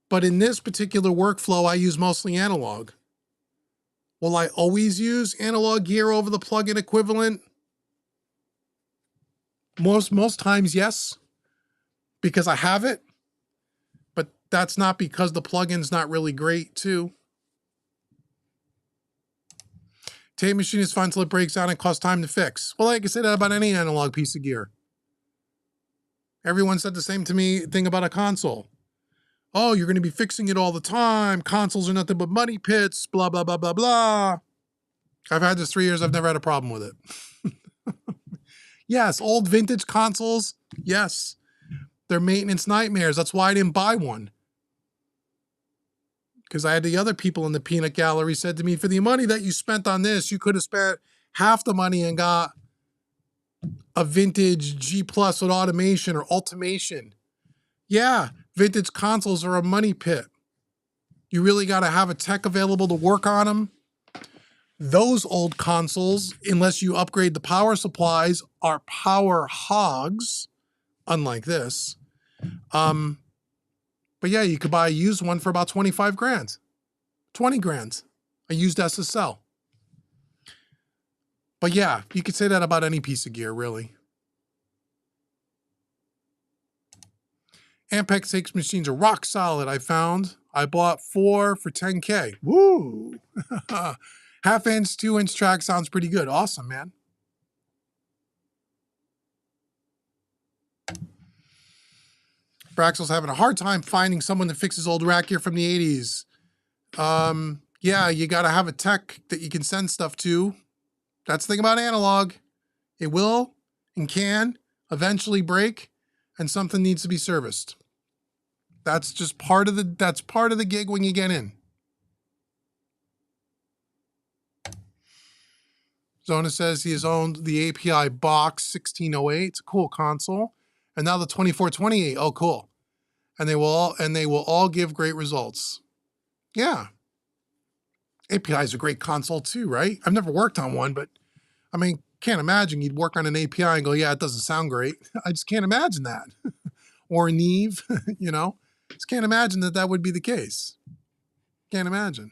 but in this particular workflow, I use mostly analog. Will I always use analog gear over the plug-in equivalent? Most times, yes, because I have it, but that's not because the plugin's not really great too. Tape machine is fun until it breaks down and costs time to fix. Well, I can say that about any analog piece of gear. Everyone said the same thing about a console. Oh, you're going to be fixing it all the time. Consoles are nothing but money pits, blah, blah, blah, blah, blah. I've had this 3 years. I've never had a problem with it. Yes, old vintage consoles, yes. They're maintenance nightmares. That's why I didn't buy one. Because I had the other people in the peanut gallery said to me, for the money that you spent on this, you could have spent half the money and got a vintage G Plus with automation or Ultimation. Yeah, vintage consoles are a money pit. You really got to have a tech available to work on them. Those old consoles, unless you upgrade the power supplies, are power hogs, unlike this. But yeah, you could buy a used one for about 25 grand, 20 grand, a used SSL. But yeah, you could say that about any piece of gear, really. Ampex 6 machines are rock solid, I found. I bought 4 for 10K. Woo! Half-inch, 2-inch track sounds pretty good. Awesome, man. Braxel's having a hard time finding someone that fixes old rack gear from the 80s. Yeah, you got to have a tech that you can send stuff to. That's the thing about analog. It will and can eventually break, and something needs to be serviced. That's just part of the gig when you get in. Zona says he has owned the API box 1608. It's a cool console. And now the 2428. Oh, cool. And they will all give great results. Yeah. API is a great console too, right? I've never worked on one, but I mean, can't imagine you'd work on an API and go, yeah, it doesn't sound great. I just can't imagine that. Or a Neve, you know, just can't imagine that would be the case. Can't imagine.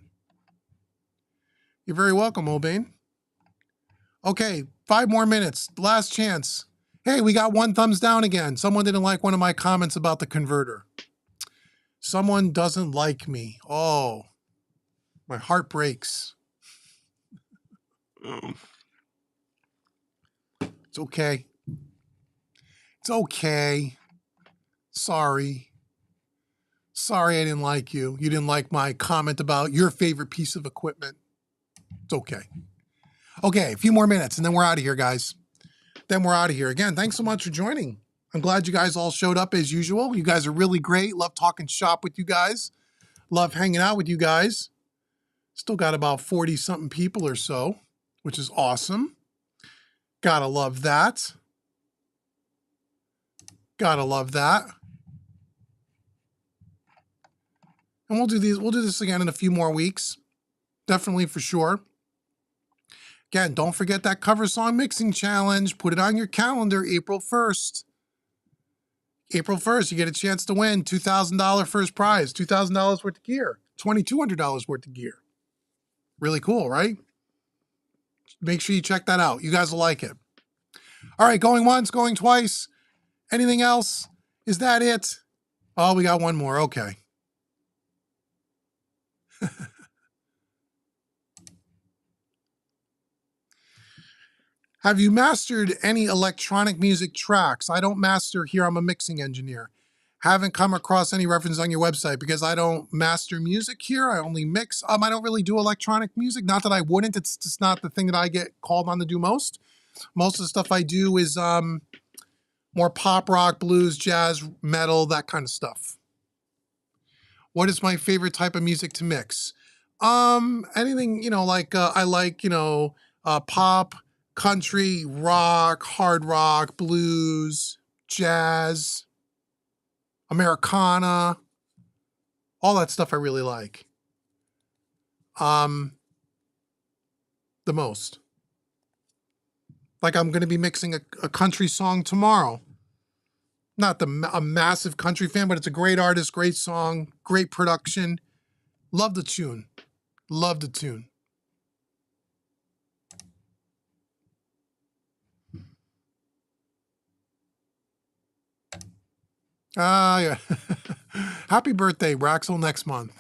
You're very welcome, Obane. Okay, 5 more minutes. Last chance. Hey, we got 1 thumbs down again. Someone didn't like one of my comments about the converter. Someone doesn't like me. Oh, my heart breaks. It's okay. It's okay. Sorry. Sorry I didn't like you. You didn't like my comment about your favorite piece of equipment. It's okay. Okay, a few more minutes and then we're out of here, guys. then we're out of here. Again, thanks so much for joining. I'm glad you guys all showed up as usual. You guys are really great. Love talking shop with you guys. Love hanging out with you guys. Still got about 40-something people or so, which is awesome. Gotta love that. Gotta love that. And we'll do this again in a few more weeks. Definitely for sure. Again, don't forget that cover song mixing challenge. Put it on your calendar, April 1st. April 1st, you get a chance to win $2,000 first prize, $2,000 worth of gear, $2,200 worth of gear. Really cool, right? Make sure you check that out. You guys will like it. All right, going once, going twice. Anything else? Is that it? Oh, we got one more. Okay. Have you mastered any electronic music tracks? I don't master here. I'm a mixing engineer. Haven't come across any reference on your website because I don't master music here. I only mix. I don't really do electronic music. Not that I wouldn't. It's just not the thing that I get called on to do most. Most of the stuff I do is more pop, rock, blues, jazz, metal, that kind of stuff. What is my favorite type of music to mix? Anything, like I like, pop, country, rock, hard rock, blues, jazz, Americana, all that stuff I really like. The most. Like I'm going to be mixing a country song tomorrow. Not a massive country fan, but it's a great artist, great song, great production. Love the tune. Love the tune. Yeah. Happy birthday, Raxel, next month.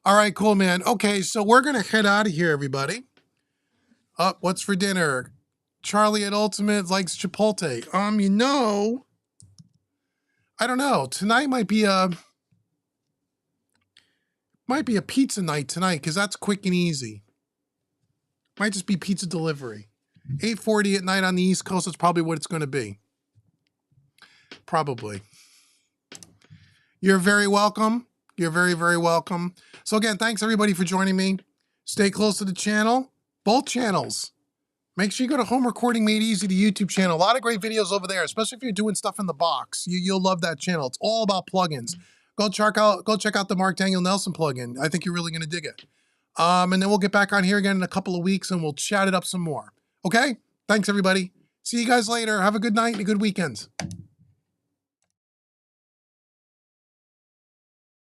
All right, cool, man. Okay, so we're going to head out of here, everybody. What's for dinner? Charlie at Ultimate likes Chipotle. I don't know. Tonight might be a pizza night tonight because that's quick and easy. Might just be pizza delivery. 8:40 at night on the East Coast. That's probably what it's going to be. Probably. You're very welcome. You're very, very welcome. So again, thanks everybody for joining me. Stay close to the channel. Both channels. Make sure you go to Home Recording Made Easy, the YouTube channel. A lot of great videos over there, especially if you're doing stuff in the box. You'll love that channel. It's all about plugins. Go check out the Mark Daniel Nelson plugin. I think you're really going to dig it. And then we'll get back on here again in a couple of weeks and we'll chat it up some more. Okay? Thanks, everybody. See you guys later. Have a good night and a good weekend.